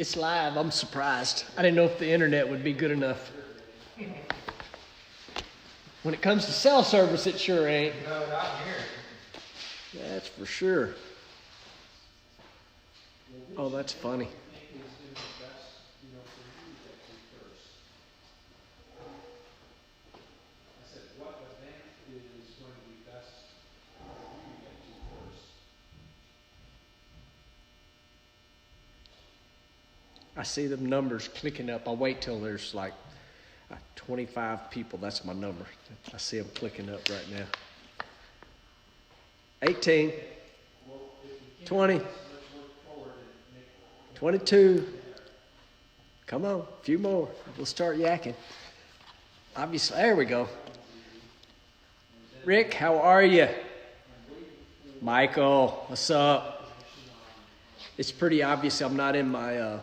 It's live. I'm surprised. I didn't know if the internet would be good enough. When it comes to cell service, it sure ain't. No, not here. That's for sure. Oh, that's funny. I see the numbers clicking up. I'll wait till there's like 25 people. That's my number. I see them clicking up right now. 18, 20, 22. Come on, a few more. We'll start yakking. Obviously, there we go. Rick, how are you? Michael, what's up? It's pretty obvious I'm not in my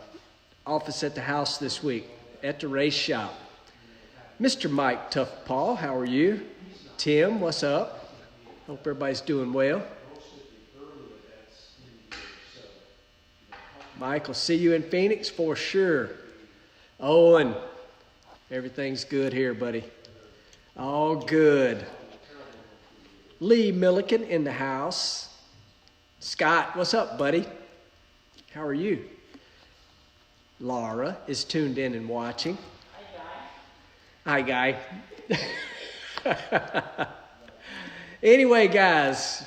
office at the house this week, at the race shop. Mr. Mike Tough Paul, how are you? Tim, what's up? Hope everybody's doing well. Mike, will see you in Phoenix for sure. Owen, everything's good here, buddy. All good. Lee Milliken in the house. Scott, what's up, buddy? How are you? Laura is tuned in and watching. Hi, Guy. Anyway, guys,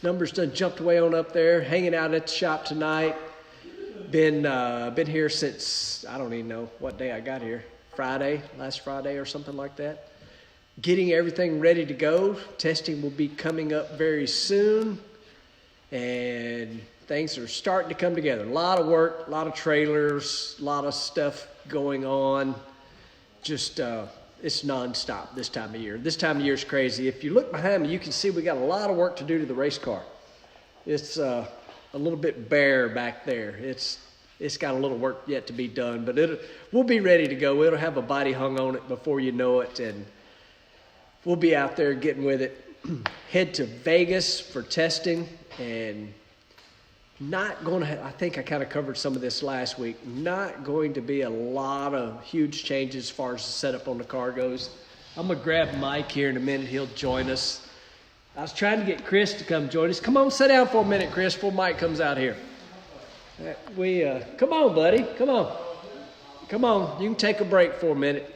numbers done jumped way on up there. Hanging out at the shop tonight. Been here since, I don't even know what day I got here. Last Friday or something like that. Getting everything ready to go. Testing will be coming up very soon. And things are starting to come together. A lot of work, a lot of trailers, a lot of stuff going on. Just, it's nonstop this time of year. This time of year is crazy. If you look behind me, you can see we got a lot of work to do to the race car. It's a little bit bare back there. It's got a little work yet to be done, but we'll be ready to go. It'll have a body hung on it before you know it, and we'll be out there getting with it. Head to Vegas for testing, and not going to, I think I kind of covered some of this last week, not going to be a lot of huge changes as far as the setup on the car goes. I'm going to grab Mike here in a minute. He'll join us. I was trying to get Chris to come join us. Come on, sit down for a minute, Chris, before Mike comes out here. Come on, buddy. Come on. Come on. You can take a break for a minute.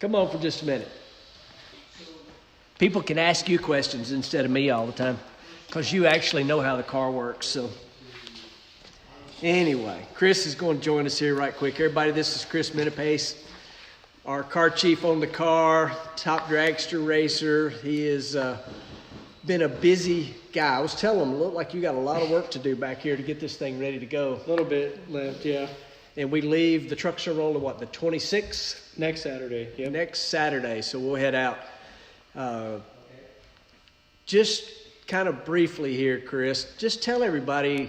Come on for just a minute. People can ask you questions instead of me all the time, because you actually know how the car works. So anyway, Chris is going to join us here right quick. Everybody, this is Chris Minipace, our car chief on the car, top dragster racer. He has been a busy guy. I was telling him, look like you got a lot of work to do back here to get this thing ready to go. A little bit left, yeah. And we leave, the trucks are rolling, what, the 26th? Next Saturday, yeah. Next Saturday, so we'll head out. Just kind of briefly here, Chris, just tell everybody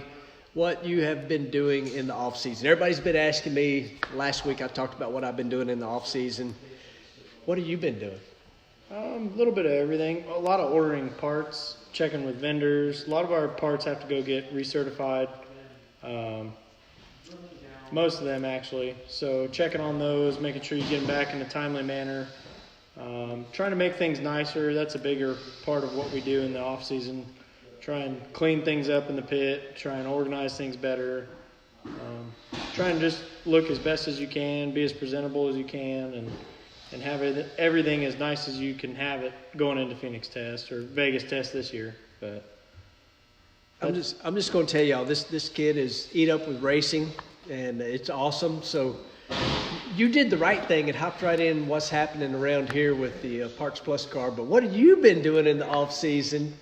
what you have been doing in the off season. Everybody's been asking me. Last week I talked about what I've been doing in the off season. What have you been doing? A little bit of everything. A lot of ordering parts, checking with vendors. A lot of our parts have to go get recertified. Most of them actually. So checking on those, making sure you get them back in a timely manner. Trying to make things nicer. That's a bigger part of what we do in the off season. Try and clean things up in the pit. Try and organize things better. Try and just look as best as you can, be as presentable as you can, and have everything as nice as you can have it going into Phoenix test or Vegas test this year. But I'm just going to tell y'all, this kid is eat up with racing, and it's awesome. So you did the right thing and hopped right in what's happening around here with the Parks Plus car. But what have you been doing in the off season?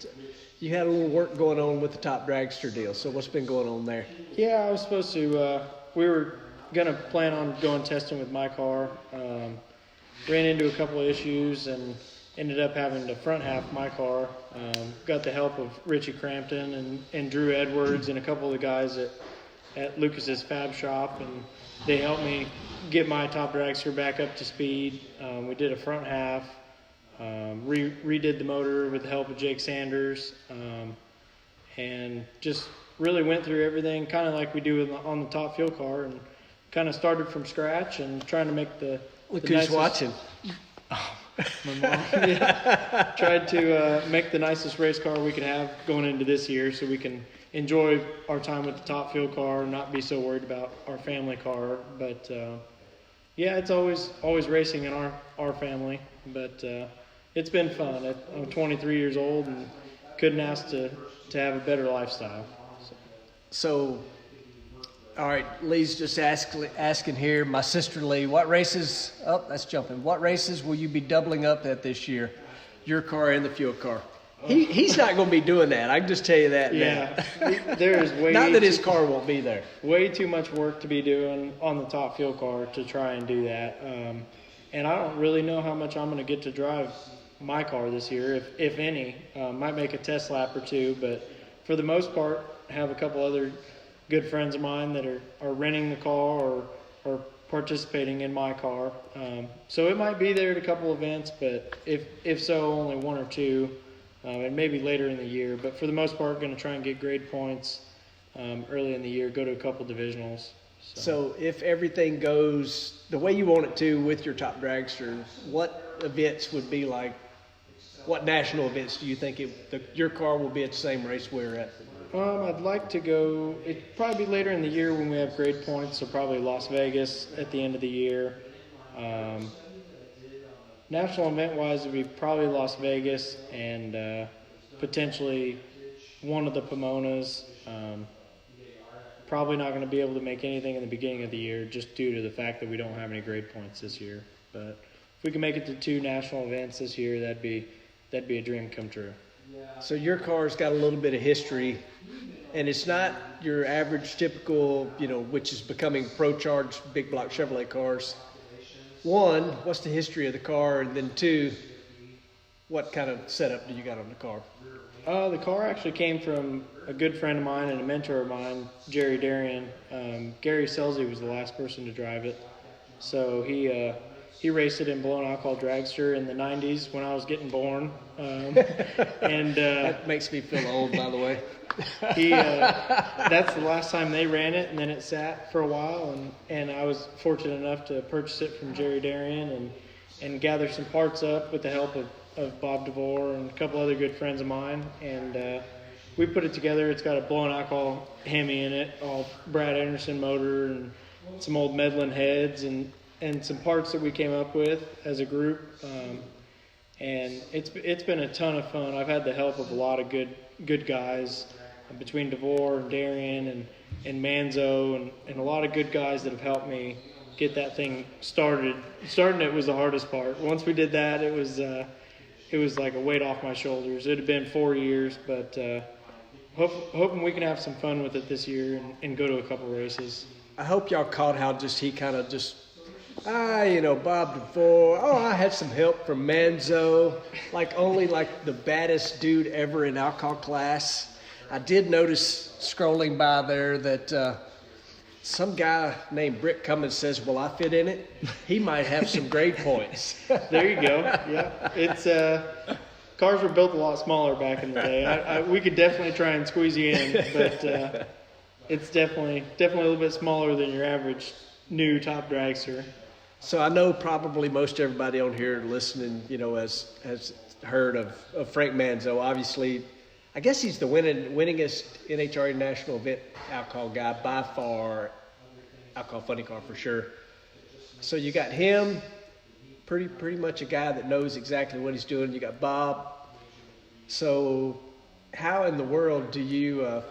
You had a little work going on with the top dragster deal. So what's been going on there? Yeah, I was supposed to. We were gonna plan on going testing with my car. Ran into a couple of issues and ended up having to front half my car. Got the help of Richie Crampton and Drew Edwards and a couple of the guys at Lucas's Fab Shop, and they helped me get my top dragster back up to speed. We did a front half, redid the motor with the help of Jake Sanders, and just really went through everything kind of like we do on the top fuel car, and kind of started from scratch and trying to make the Look the who's nicest, watching. my mom. Yeah. Tried to make the nicest race car we could have going into this year, so we can enjoy our time with the top fuel car and not be so worried about our family car. But yeah, it's always racing in our family. But it's been fun. I'm 23 years old and couldn't ask to have a better lifestyle. So, all right, Lee's just asking here, my sister Lee, what races, that's jumping, what races will you be doubling up at this year? Your car and the fuel car. He's not going to be doing that. I can just tell you that. Yeah, there is way not that his car won't be there. Way too much work to be doing on the top fuel car to try and do that. And I don't really know how much I'm going to get to drive my car this year, if any. Might make a test lap or two, but for the most part, have a couple other good friends of mine that are renting the car or participating in my car. So it might be there at a couple events, but if so, only one or two, and maybe later in the year. But for the most part, going to try and get grade points early in the year, go to a couple divisionals. So if everything goes the way you want it to with your top dragster, what events would be like, what national events do you think your car will be at the same race we're at? I'd like to go, it'd probably be later in the year when we have grade points, so probably Las Vegas at the end of the year. National event-wise, it would be probably Las Vegas and potentially one of the Pomonas. Probably not going to be able to make anything in the beginning of the year just due to the fact that we don't have any grade points this year. But if we can make it to 2 national events this year, that'd be a dream come true. So your car's got a little bit of history, and it's not your average typical, which is becoming pro-charged big block Chevrolet cars. One, what's the history of the car? And then two, what kind of setup do you got on the car? The car actually came from a good friend of mine and a mentor of mine, Jerry Darian. Gary Selzy was the last person to drive it. So he raced it in blown alcohol dragster in the 90s when I was getting born. That makes me feel old, by the way. That's the last time they ran it, and then it sat for a while, and I was fortunate enough to purchase it from Jerry Darian and gather some parts up with the help of Bob DeVore and a couple other good friends of mine, and we put it together. It's got a blown alcohol Hemi in it, all Brad Anderson motor and some old Medlin heads and some parts that we came up with as a group, and it's been a ton of fun. I've had the help of a lot of good guys between DeVore and Darian and Manzo and a lot of good guys that have helped me get that thing started. Starting it was the hardest part. Once we did that, it was like a weight off my shoulders. It had been 4 years, but hoping we can have some fun with it this year and go to a couple races. I hope y'all caught how he kind of Bob DeVore. Oh, I had some help from Manzo. Only the baddest dude ever in alcohol class. I did notice scrolling by there that some guy named Brick Cummins says, "Well, I fit in it." He might have some grade points. There you go. Yeah, it's cars were built a lot smaller back in the day. We could definitely try and squeeze you in, but it's definitely a little bit smaller than your average new top dragster. So I know probably most everybody on here listening, has heard of Frank Manzo. Obviously, I guess he's the winningest NHRA national event alcohol guy by far, alcohol funny car for sure. So you got him, pretty much a guy that knows exactly what he's doing. You got Bob. So how in the world do you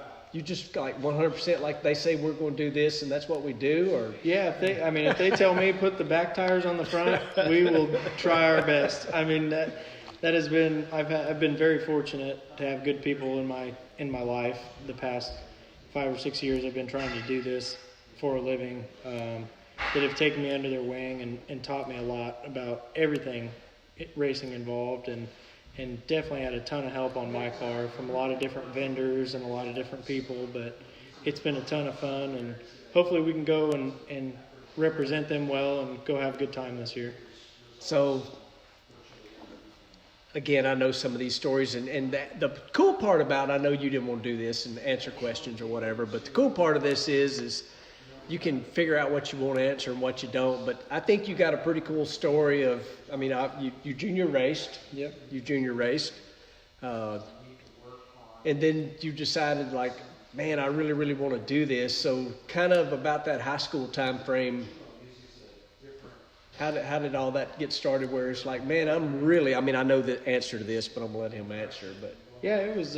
just 100% like they say we're going to do this and that's what we do? Or yeah, if they tell me put the back tires on the front, we will try our best. That has been I've been very fortunate to have good people in my life. The past 5 or 6 years I've been trying to do this for a living, that have taken me under their wing and taught me a lot about everything racing involved, and definitely had a ton of help on my car from a lot of different vendors and a lot of different people. But it's been a ton of fun, and hopefully we can go and represent them well and go have a good time this year. So again, I know some of these stories, and the cool part about it, I know you didn't want to do this and answer questions or whatever, but the cool part of this is you can figure out what you want to answer and what you don't. But I think you got a pretty cool story of, I mean, you junior raced. Yep. You junior raced. And then you decided, like, man, I really, really want to do this. So kind of about that high school time frame, how did all that get started where it's like, man, I know the answer to this, but I'm going to let him answer. But Yeah, it was...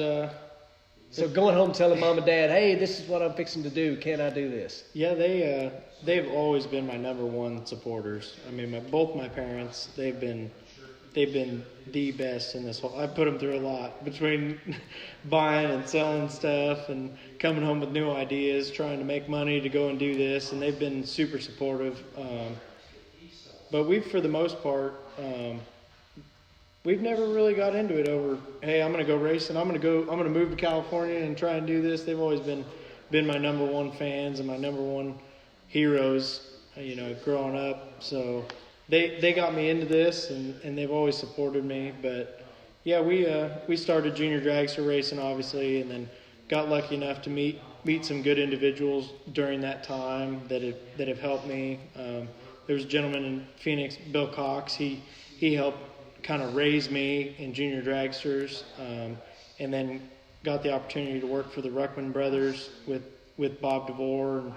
So going home telling mom and dad, hey, this is what I'm fixing to do. Can I do this? Yeah, they've always been my number one supporters. I mean, both my parents, they've been the best in this whole. I put them through a lot between buying and selling stuff and coming home with new ideas, trying to make money to go and do this, and they've been super supportive. But we've, for the most part, we've never really got into it over, hey, I'm going to go racing. I'm going to move to California and try and do this. They've always been my number one fans and my number one heroes, growing up. So they got me into this, and they've always supported me. But yeah, we started junior dragster racing, obviously, and then got lucky enough to meet some good individuals during that time that have helped me. There was a gentleman in Phoenix, Bill Cox. He helped kind of raise me in junior dragsters, and then got the opportunity to work for the Ruckman brothers with Bob DeVore, and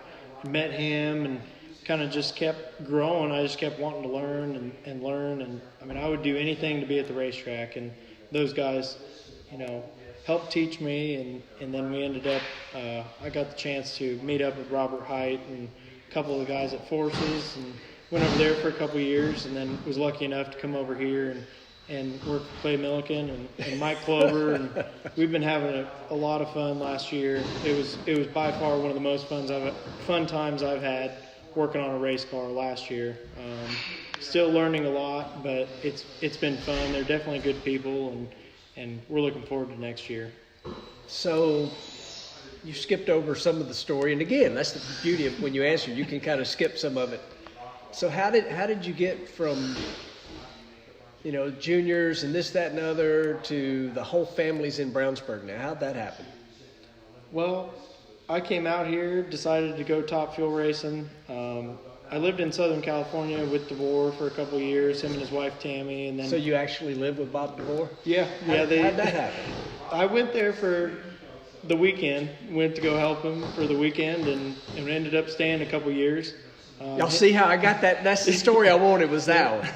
met him, and kind of just kept growing. I just kept wanting to learn and learn, and I mean, I would do anything to be at the racetrack, and those guys, helped teach me, and then we ended up, I got the chance to meet up with Robert Height and a couple of the guys at Forces, and went over there for a couple of years, and then was lucky enough to come over here and work with Clay Milliken and Mike Clover, and we've been having a lot of fun last year. It was by far one of the most fun times I've had working on a race car last year. Still learning a lot, but it's been fun. They're definitely good people, and we're looking forward to next year. So you skipped over some of the story, and again, that's the beauty of when you answer, you can kind of skip some of it. So how did you get from, juniors and this, that, and other to the whole family's in Brownsburg now? How'd that happen? Well, I came out here, decided to go top fuel racing. I lived in Southern California with DeVore for a couple of years, him and his wife Tammy, and then. So you actually lived with Bob DeVore? Yeah. How'd that happen? I went there for the weekend. Went to go help him for the weekend, and ended up staying a couple of years. Y'all see how I got that? That's the story I wanted, was that one.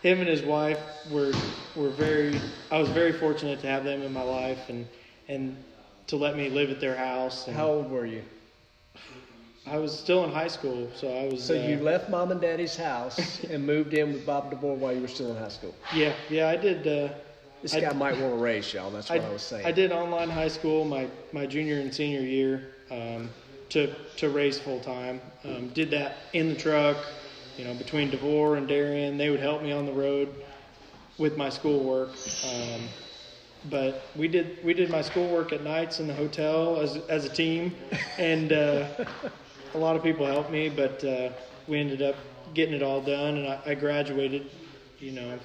Him and his wife were I was very fortunate to have them in my life, and to let me live at their house. And how old were you? I was still in high school, so I was. So you left mom and daddy's house and moved in with Bob DeVore while you were still in high school? Yeah, I did. This guy might want to race, y'all. That's what I was saying. I did online high school my junior and senior year to race full time. Did that in the truck, between DeVore and Darian. They would help me on the road with my schoolwork. But we did my schoolwork at nights in the hotel as a team, and a lot of people helped me. But we ended up getting it all done, and I graduated,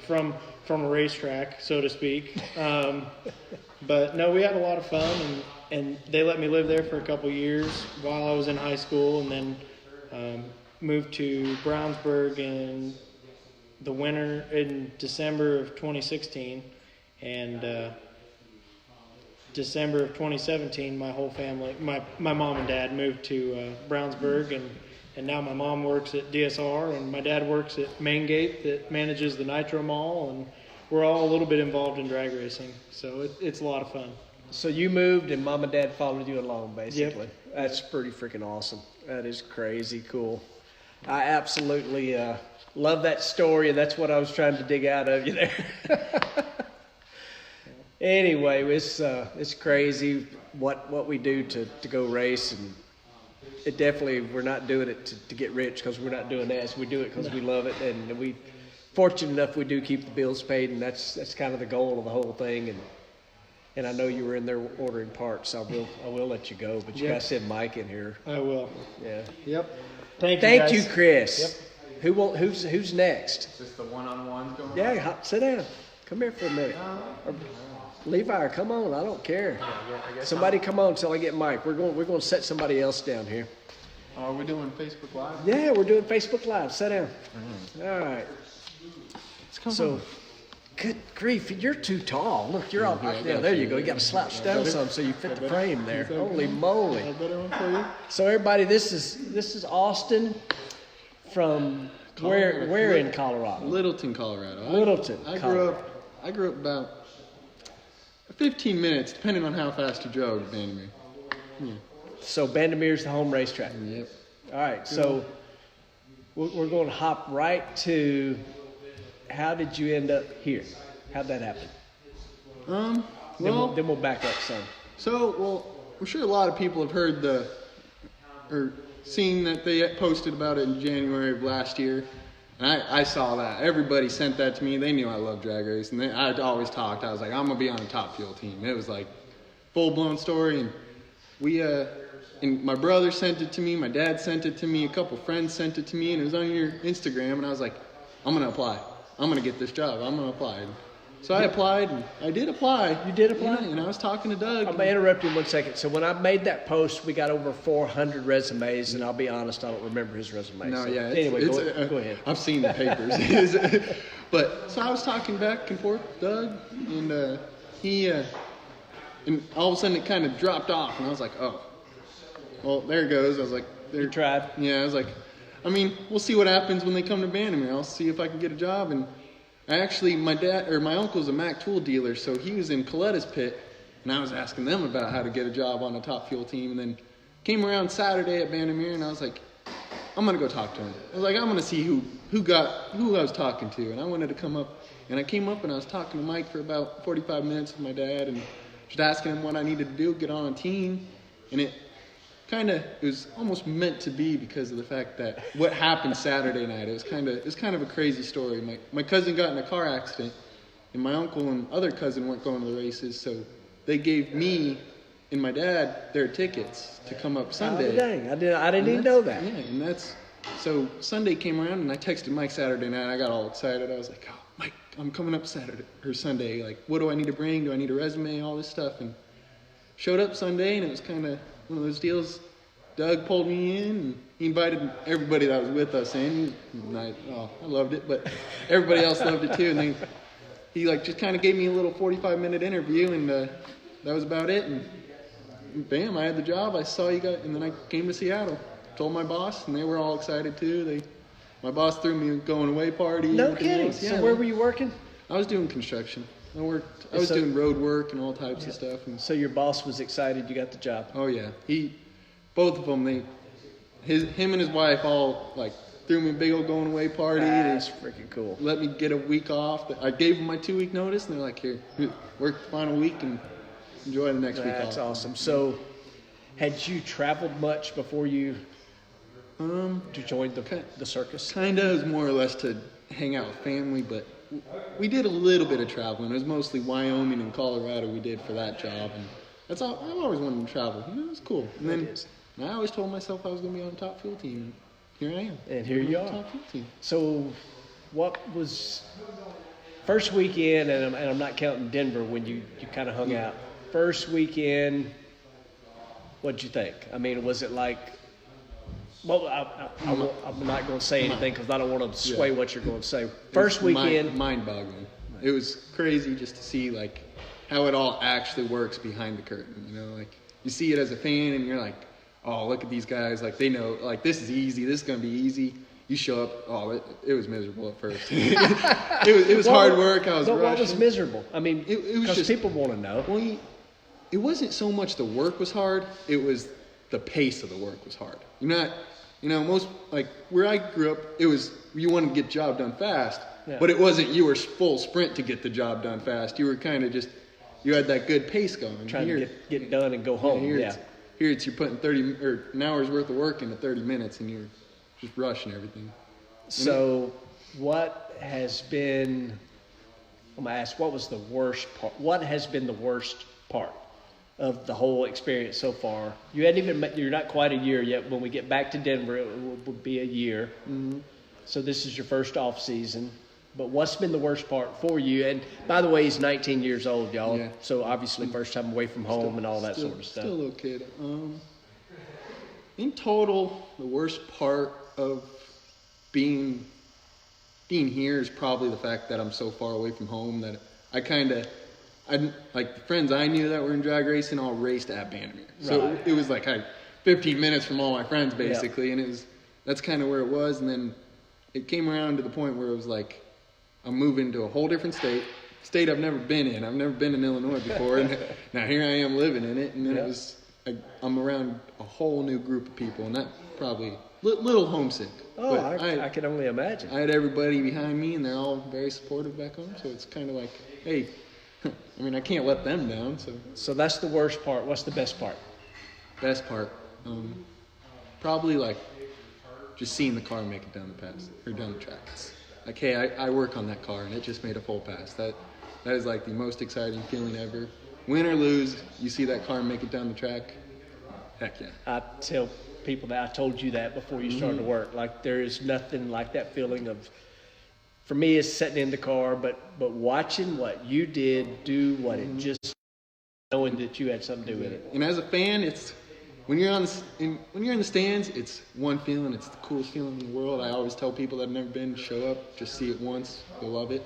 from a racetrack, so to speak. But no, we had a lot of fun, and they let me live there for a couple years while I was in high school, and then moved to Brownsburg in the winter in December of 2016, and December of 2017, my whole family, my mom and dad moved to Brownsburg, and now my mom works at DSR, and my dad works at Main Gate that manages the Nitro Mall, and we're all a little bit involved in drag racing, so it's a lot of fun. So you moved and mom and dad followed you along, basically. Yep. That's pretty freaking awesome. That is crazy cool. I absolutely love that story, and that's what I was trying to dig out of you there. Anyway, it's crazy what we do to go race, and it definitely, we're not doing it to get rich, because we're not doing that. So we do it because we love it, and we fortunate enough we do keep the bills paid, and that's kind of the goal of the whole thing. And I know you were in there ordering parts, so I will let you go, but you guys send Mike in here. I will. Yeah. Yep. Thank you, Chris. Yep. Who's next? Is this the one-on-one going on? Yeah, sit down. Come here for a minute. Or, Levi, come on. I don't care. Somebody come on until I get Mike. We're going to set somebody else down here. Are we doing Facebook Live? Yeah, we're doing Facebook Live. Sit down. All right. So, good grief, you're too tall. Look, you're all. Yeah, there you go. You got to slouch down some so you fit the frame there. Holy moly! A better one for you? So everybody, this is Austin from where in Colorado? Littleton, Colorado. Littleton. I grew up about 15 minutes, depending on how fast you drove to Vandermeer. Yeah. So Vandermeer's the home racetrack. Yep. All right, so we're going to hop right to how did you end up here? How'd that happen? Well, then we'll back up some. So, I'm sure a lot of people have heard or seen that they posted about it in January of last year. And I saw that. Everybody sent that to me. They knew I loved drag racing. I'd always talked. I was like, I'm going to be on a Top Fuel team. It was like full-blown story. And and my brother sent it to me. My dad sent it to me. A couple friends sent it to me. And it was on your Instagram. And I was like, I'm going to apply. I'm going to get this job. I'm going to apply. And so I applied, and I did apply. You did apply? Yeah, and I was talking to Doug. I'm going to interrupt you 1 second. So when I made that post, we got over 400 resumes, and I'll be honest, I don't remember his resume. No, so yeah. Anyway, go ahead. I've seen the papers. But, so I was talking back and forth with Doug, and he, and all of a sudden it kind of dropped off, and I was like, oh, well, there it goes. I was like, You tried? Yeah, I was like, I mean, we'll see what happens when they come to Vandermeer. I'll see if I can get a job. And actually, my uncle's a Mack tool dealer, so he was in Coletta's pit, and I was asking them about how to get a job on a Top Fuel team. And then came around Saturday at Vandermeer, and I was like, I'm gonna go talk to him. I was like, I'm gonna see who I was talking to, and I wanted to come up. And I came up, and I was talking to Mike for about 45 minutes with my dad, and just asking him what I needed to do, get on a team, and it was almost meant to be because of the fact that what happened Saturday night. It was kind of a crazy story. My cousin got in a car accident, and my uncle and other cousin weren't going to the races, so they gave me and my dad their tickets to come up Sunday. Oh, dang. I didn't even know that. Yeah, and so Sunday came around, and I texted Mike Saturday night. I got all excited. I was like, oh, Mike, I'm coming up Sunday. Like, what do I need to bring? Do I need a resume? All this stuff. And showed up Sunday, and it was kind of one of those deals. Doug pulled me in, and he invited everybody that was with us in. I loved it, but everybody else loved it too. And he just kind of gave me a little 45-minute interview, and that was about it. And bam, I had the job. I saw you guys, and then I came to Seattle. Told my boss, and they were all excited too. My boss threw me a going away party. No kidding. Yeah, so where were you working? I was doing construction. I was doing road work and all types of stuff. And so your boss was excited you got the job. Oh yeah, both of them. Him and his wife all threw me a big old going away party. That's freaking cool. Let me get a week off. I gave them my 2-week notice, and they're like, "Here, work the final week and enjoy the next week off." That's awesome. So, had you traveled much before you to join the circus? Kind of, was more or less to hang out with family, but we did a little bit of traveling. It was mostly Wyoming and Colorado we did for that job, and that's all. I've always wanted to travel. It was cool. And then I always told myself I was going to be on the Top Fuel team. And here I am. And here you are. Top Fuel team. So, what was first weekend? And I'm not counting Denver when you kind of hung out. First weekend, what'd you think? I mean, was it like? Well, I'm not going to say anything because I don't want to sway what you're going to say. First weekend, mind-boggling. It was crazy just to see how it all actually works behind the curtain. You see it as a fan, and you're like, oh, look at these guys. They know, this is easy. This is going to be easy. You show up, it was miserable at first. it was hard work. I was rushing. What was miserable? I mean, it was just people want to know. Well, it wasn't so much the work was hard. It was the pace of the work was hard. Most where I grew up, it was you wanted to get the job done fast, but it wasn't you were full sprint to get the job done fast. You were kind of just you had that good pace going. Trying to get done and go home. Here it's you're putting 30 or an hour's worth of work into 30 minutes, and you're just rushing everything. So, what has been? I'm gonna ask. What was the worst part? What has been the worst part of the whole experience so far? You're not quite a year yet. When we get back to Denver, it will be a year. Mm-hmm. So this is your first off season. But what's been the worst part for you? And by the way, he's 19 years old, y'all. Yeah. So obviously first time away from home and all that sort of stuff. Still a little kid. In total, the worst part of being here is probably the fact that I'm so far away from home that I like the friends I knew that were in drag racing all raced at Bandimere. So Right. it was like 15 minutes from all my friends basically, and that's kind of where it was. And then it came around to the point where it was like I'm moving to a whole different state I've never been in. I've never been in Illinois before, and now here I am living in it. And then it was I'm around a whole new group of people, and that probably little homesick. Oh, But I can only imagine. I had everybody behind me, and they're all very supportive back home. So it's kind of like, hey, I mean, I can't let them down. So that's the worst part. What's the best part? Best part, probably like just seeing the car make it down the pass or down the track. It's like, hey, I work on that car, and it just made a full pass. That is like the most exciting feeling ever. Win or lose, you see that car make it down the track. Heck yeah. I tell people that I told you that before you started to work. Like there is nothing like that feeling of, for me, it's sitting in the car, but watching what you did do what it just, knowing that you had something to do with it. And as a fan, it's when you're in the stands, it's one feeling. It's the coolest feeling in the world. I always tell people that have never been, show up, just see it once, you'll love it.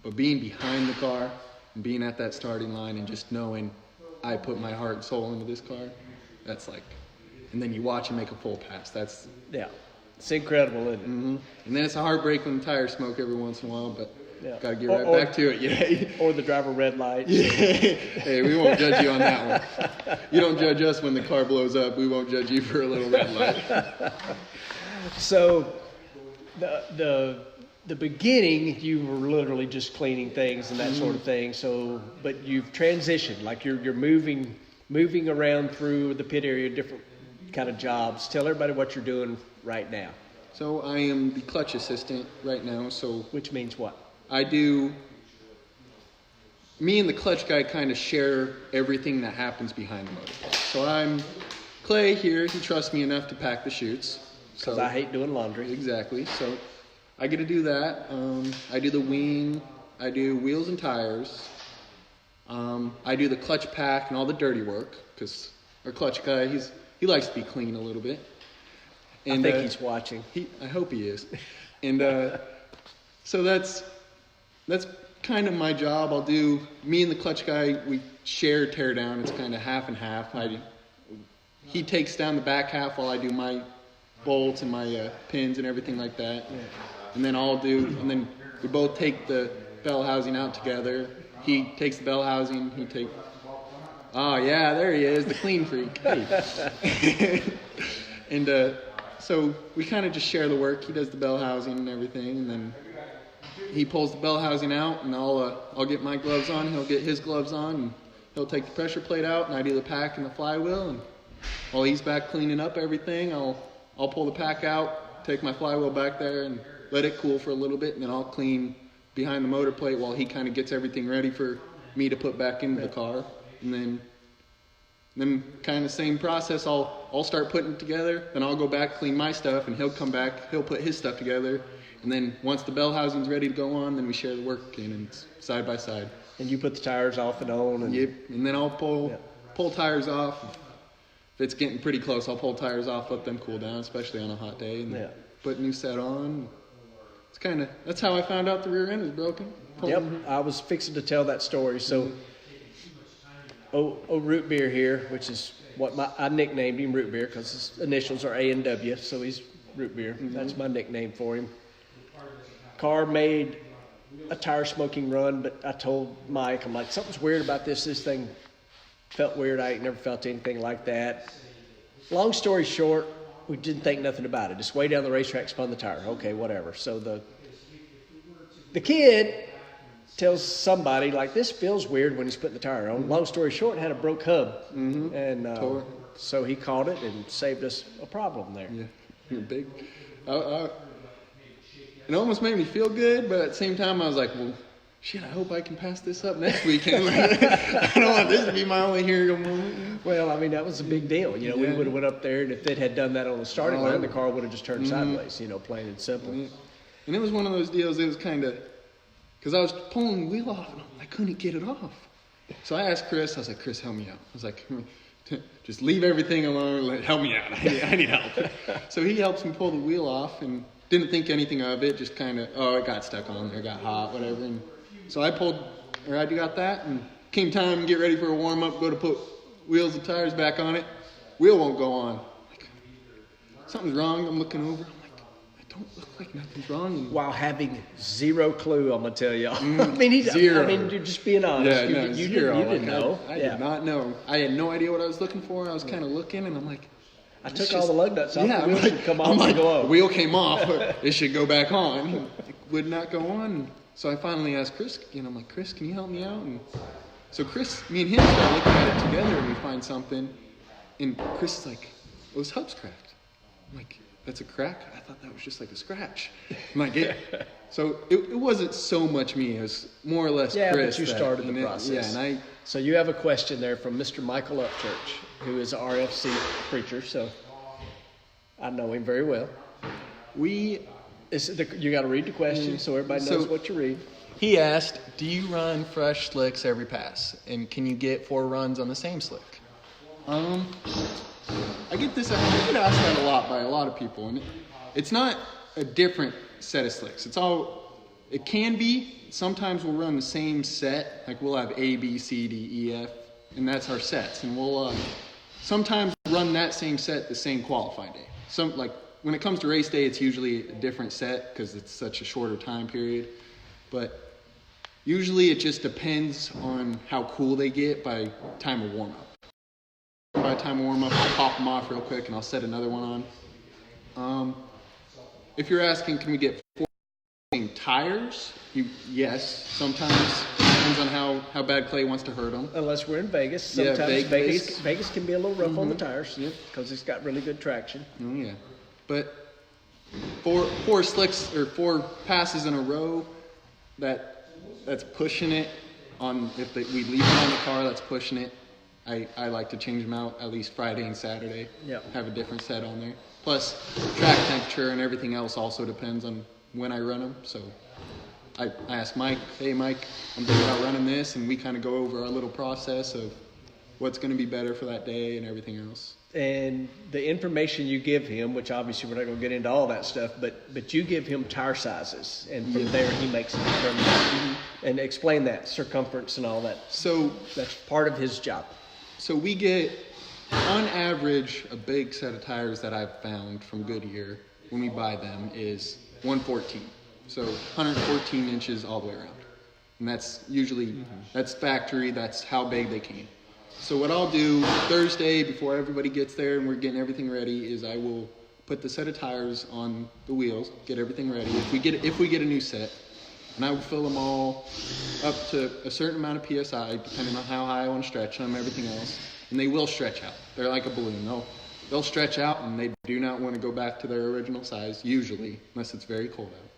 But being behind the car and being at that starting line and just knowing I put my heart and soul into this car, that's like, and then you watch him make a full pass. That's It's incredible, isn't it? And then it's a heartbreak when the tires smoke every once in a while, but got to get right Or- back to it. Yeah. Or the driver red lights. Hey, we won't judge you on that one. You don't judge us when the car blows up. We won't judge you for a little red light. So the beginning, you were literally just cleaning things and that sort of thing. So, but you've transitioned, like you're moving around through the pit area, different kind of jobs. Tell everybody what you're doing right now. So I am the clutch assistant right now. So Which means what? Me and the clutch guy kind of share everything that happens behind the motor. So I'm Clay here. He trusts me enough to pack the chutes. Because I hate doing laundry. Exactly. So I get to do that. I do the wing. I do wheels and tires. I do the clutch pack and all the dirty work because our clutch guy, he likes to be clean a little bit. And, I think he's watching. I hope he is. And so that's kind of my job. Me and the clutch guy, we share tear down. It's kind of half and half. He takes down the back half while I do my bolts and my pins and everything like that. Yeah. And then we both take the bell housing out together. He takes the bell housing. Oh yeah, there he is, the clean freak. Hey. And so we kind of just share the work. He does the bell housing and everything, and then he pulls the bell housing out, and I'll get my gloves on. He'll get his gloves on, and he'll take the pressure plate out, and I do the pack and the flywheel. And while he's back cleaning up everything, I'll pull the pack out, take my flywheel back there, and let it cool for a little bit, and then I'll clean behind the motor plate while he kind of gets everything ready for me to put back into the car. And then kind of same process. I'll start putting it together, then I'll go back, clean my stuff, and he'll come back, he'll put his stuff together. And then once the bell housing's ready to go on, then we share the work again, and it's side by side. And you put the tires off and on. And Yep. And then I'll pull tires off. If it's getting pretty close, I'll pull tires off, let them cool down, especially on a hot day, and put a new set on. That's how I found out the rear end was broken. Yep, I was fixing to tell that story. So, Root Beer here, which is what I nicknamed him Root Beer because his initials are A and W, so he's Root Beer. Mm-hmm. That's my nickname for him. Car made a tire smoking run, but I told Mike, I'm like, something's weird about this. This thing felt weird. I ain't never felt anything like that. Long story short, we didn't think nothing about it. Just way down the racetrack, spun the tire. Okay, whatever. So the kid tells somebody, like, this feels weird when he's putting the tire on. Long story short, it had a broke hub. Mm-hmm. And so he caught it and saved us a problem there. Yeah, you're big. It almost made me feel good, but at the same time, I was like, well, shit, I hope I can pass this up next weekend. I don't want this to be my only hero moment. Well, I mean, that was a big deal. You know, we would have went up there, and if it had done that on the starting line, the car would have just turned sideways, plain and simple. And it was one of those deals, it was kind of, because I was pulling the wheel off and I couldn't get it off. So I asked Chris, I was like, Chris, help me out. I was like, just leave everything alone, help me out. I need help. So he helps me pull the wheel off and didn't think anything of it, just kind of, it got stuck on there, got hot, whatever. And so I got that, and came time to get ready for a warm-up, go to put wheels and tires back on it. Wheel won't go on. Like, something's wrong. I'm looking over. I'm like, I don't look like nothing's wrong. And While having zero clue, I'm gonna tell y'all. I mean, zero. you're just being honest. You didn't know. I did not know. I had no idea what I was looking for. I was kind of looking, and I'm like, I took all the lug nuts off. Yeah, The wheel should come off I'm like, and go the on. wheel came off, but it should go back on. It would not go on. So I finally asked Chris, I'm like, Chris, can you help me out? And so Chris, me and him start looking at it together, and we find something. And Chris is like, oh, his hub's cracked. I'm like, that's a crack? I thought that was just like a scratch. I'm like, yeah. So it wasn't so much me. It was more or less Yeah, Chris. but you started the process. Yeah, and So you have a question there from Mr. Michael Upchurch, who is an RFC preacher. So I know him very well. You got to read the question so everybody knows what you read. He asked, do you run fresh slicks every pass? And can you get 4 runs on the same slick? I get asked that a lot by a lot of people. And it's not a different set of slicks. It can be. Sometimes we'll run the same set. Like we'll have A, B, C, D, E, F. And that's our sets. And we'll sometimes run that same set the same qualifying day. When it comes to race day, it's usually a different set because it's such a shorter time period. But usually it just depends on how cool they get by time of warm-up. By the time of warm-up, I'll pop them off real quick and I'll set another one on. If you're asking, can we get 4 tires? Yes, sometimes. Depends on how bad Clay wants to hurt them. Unless we're in Vegas. Sometimes Vegas can be a little rough on the tires because it's got really good traction. Oh, yeah. But 4 slicks or 4 passes in a row, that's pushing it. We leave it on the car, that's pushing it. I like to change them out at least Friday and Saturday. Yeah. Have a different set on there. Plus, track temperature and everything else also depends on when I run them. So I asked Mike, hey Mike, I'm thinking about running this, and we kind of go over our little process of what's going to be better for that day and everything else. And the information you give him, which obviously we're not going to get into all that stuff, but you give him tire sizes, and from there he makes a determination. And explain that, circumference and all that. So that's part of his job. So we get, on average, a big set of tires that I've found from Goodyear when we buy them is 114. So 114 inches all the way around. And that's usually, that's factory, that's how big they came. So what I'll do Thursday before everybody gets there and we're getting everything ready is I will put the set of tires on the wheels, get everything ready. If we get a new set, and I will fill them all up to a certain amount of PSI, depending on how high I want to stretch them, everything else. And they will stretch out. They're like a balloon. They'll stretch out, and they do not want to go back to their original size, usually, unless it's very cold out.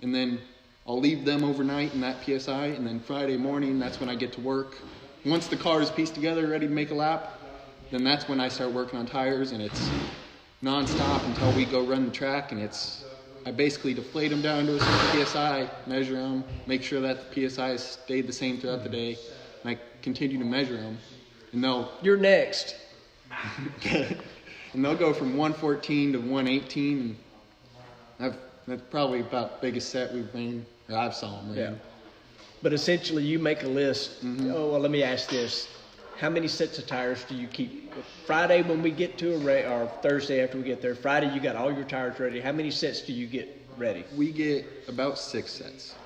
And then I'll leave them overnight in that PSI, and then Friday morning, that's when I get to work. Once the car is pieced together, ready to make a lap, then that's when I start working on tires, and it's nonstop until we go run the track, and I basically deflate them down to a certain PSI, measure them, make sure that the PSI has stayed the same throughout the day, and I continue to measure them. And You're next. And they'll go from 114 to 118, and that's probably about the biggest set we've ran, or I've saw them. Yeah. But essentially you make a list. Oh, well, let me ask this. How many sets of tires do you keep? Friday when we get to or Thursday after we get there, Friday you got all your tires ready. How many sets do you get ready? We get about 6 sets.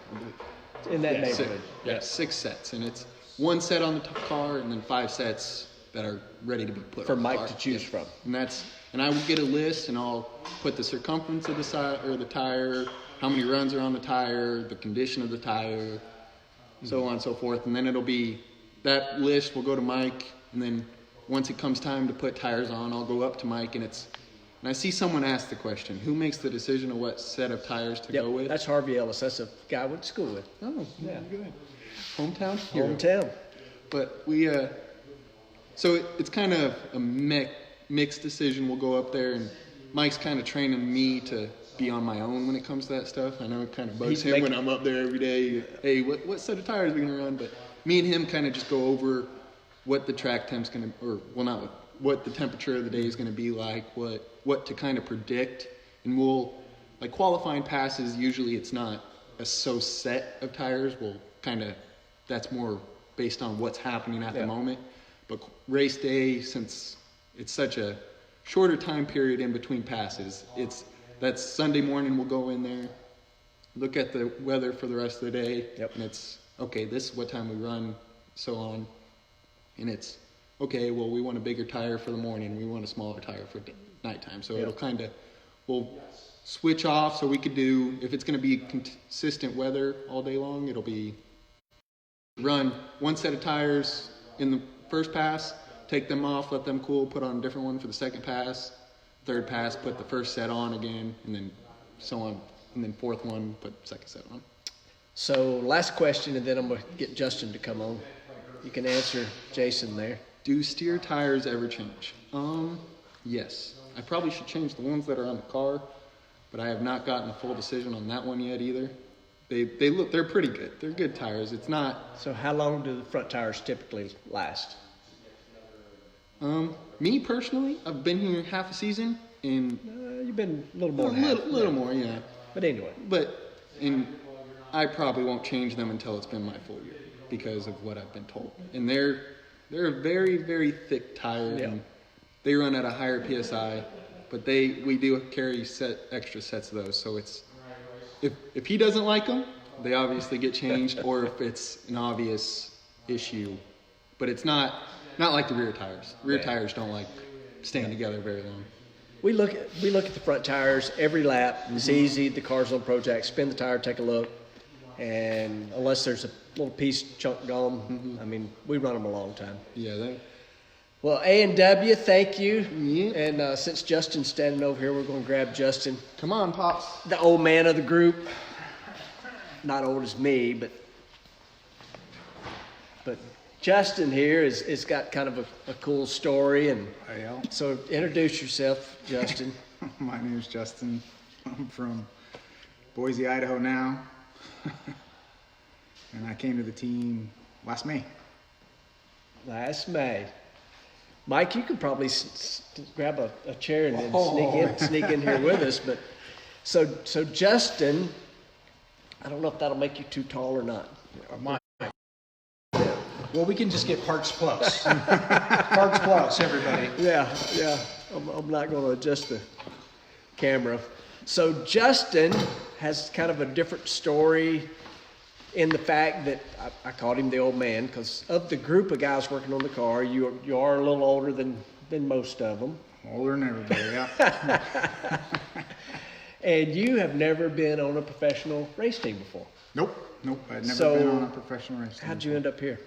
In that neighborhood. 6 sets. And it's 1 set on the car and then 5 sets that are ready to be put for on the Mike car. to choose from. And I will get a list and I'll put the circumference of the side or the tire, how many runs are on the tire, the condition of the tire, so on and so forth. And then it'll be that list will go to Mike, and then once it comes time to put tires on, I'll go up to Mike, and I see someone ask the question, who makes the decision of what set of tires to go with? That's Harvey Ellis. That's a guy I went to school with. Oh, yeah, good. Hometown? Hometown. But so it's kind of a mixed decision. We'll go up there, and Mike's kind of training me to be on my own when it comes to that stuff. I know it kind of bugs him when I'm up there every day. Hey, what set of tires are we gonna run? But me and him kind of just go over what the track temp's gonna, or well, not what the temperature of the day is gonna be like, what to kind of predict, and we'll like qualifying passes. Usually, it's not a so set of tires. We'll kind of that's more based on what's happening at the moment. But race day, since it's such a shorter time period in between passes, that's Sunday morning. We'll go in there, look at the weather for the rest of the day, and it's okay. This is what time we run, so on, and it's okay. Well, we want a bigger tire for the morning. We want a smaller tire for nighttime. So it'll kind of we'll switch off. So we could do if it's going to be consistent weather all day long. It'll be run one set of tires in the first pass, take them off, let them cool, put on a different one for the second pass, third pass, put the first set on again, and then so on, and then fourth one, put the second set on. So last question, and then I'm going to get Justin to come on. You can answer Jason there. Do steer tires ever change? Yes. I probably should change the ones that are on the car, but I have not gotten a full decision on that one yet either. They're pretty good. They're good tires. It's not. So how long do the front tires typically last? Me personally, I've been here half a season, and You've been a little more. little more, yeah. But anyway. And I probably won't change them until it's been my full year because of what I've been told. And they're a very, very thick tire, and they run at a higher PSI. But we do carry extra sets of those, so it's. If he doesn't like them, they obviously get changed, or if it's an obvious issue. But it's not like the rear tires. Rear tires don't like staying together very long. We look at the front tires every lap. It's easy. The car's on ProJack. Spin the tire, take a look, and unless there's a little piece chunk gone, I mean, we run them a long time. Yeah. Well, A&W, thank you. Yeah. And since Justin's standing over here, we're going to grab Justin. Come on, Pops. The old man of the group. Not old as me, but Justin here is got kind of a cool story. And so introduce yourself, Justin. My name is Justin. I'm from Boise, Idaho now. And I came to the team last May. Last May. Mike, you could probably grab a chair and then sneak in here with us. But so Justin, I don't know if that'll make you too tall or not. Well, we can just get Parks Plus. Parks Plus, everybody. Yeah. I'm not going to adjust the camera. So Justin has kind of a different story in the fact that I called him the old man because of the group of guys working on the car, you are a little older than most of them. Older than everybody, yeah. And you have never been on a professional race team before. Nope. I'd never been on a professional race team. How'd you end up here?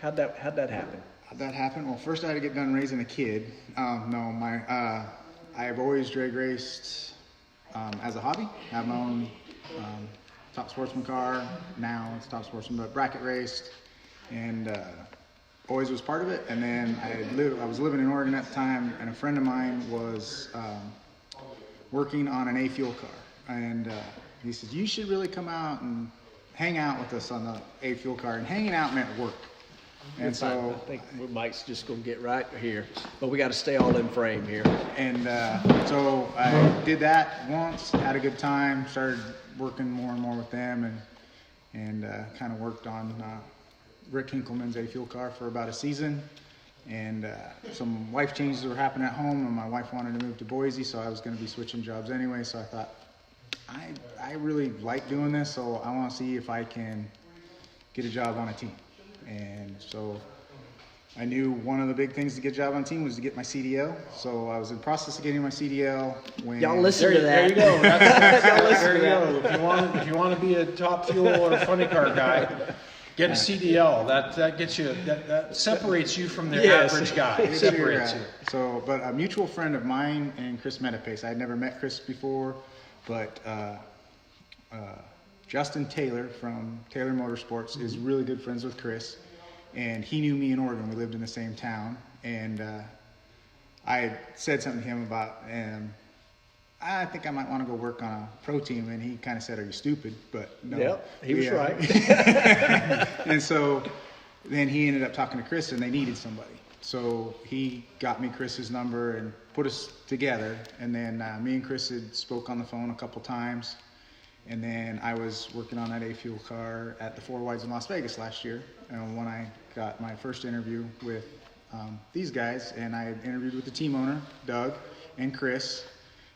How'd that happen? How'd that happen? Well, first I had to get done raising a kid. I have always drag raced as a hobby. I have my own top sportsman car. Now it's top sportsman, but bracket raced, and always was part of it. And then I was living in Oregon at the time, and a friend of mine was working on an A-Fuel car, and he said, you should really come out and hang out with us on the A-Fuel car. And hanging out meant work. And so I think Mike's just going to get right here, but we got to stay all in frame here. And so I did that once, had a good time, started working more and more with them, and kind of worked on Rick Hinkleman's A-Fuel car for about a season. And some life changes were happening at home, and my wife wanted to move to Boise, so I was going to be switching jobs anyway. So I thought, I really like doing this, so I want to see if I can get a job on a team. And so I knew one of the big things to get a job on a team was to get my CDL. So I was in the process of getting my CDL when... Y'all listen to that. There you go. There you go. If you want to be a top fuel or a funny car guy, get a CDL. That gets you. That separates you from the average guy. It separates you. So, but a mutual friend of mine and Chris Metapace. I had never met Chris before, but Justin Taylor from Taylor Motorsports is really good friends with Chris, and he knew me in Oregon. We lived in the same town, and I said something to him about I think I might want to go work on a pro team. And he kind of said, are you stupid? But no. Yep, he was right. And so then he ended up talking to Chris, and they needed somebody. So he got me Chris's number and put us together. And then me and Chris had spoke on the phone a couple times. And then I was working on that A-Fuel car at the Four Wides in Las Vegas last year. And when I got my first interview with these guys, and I had interviewed with the team owner, Doug, and Chris.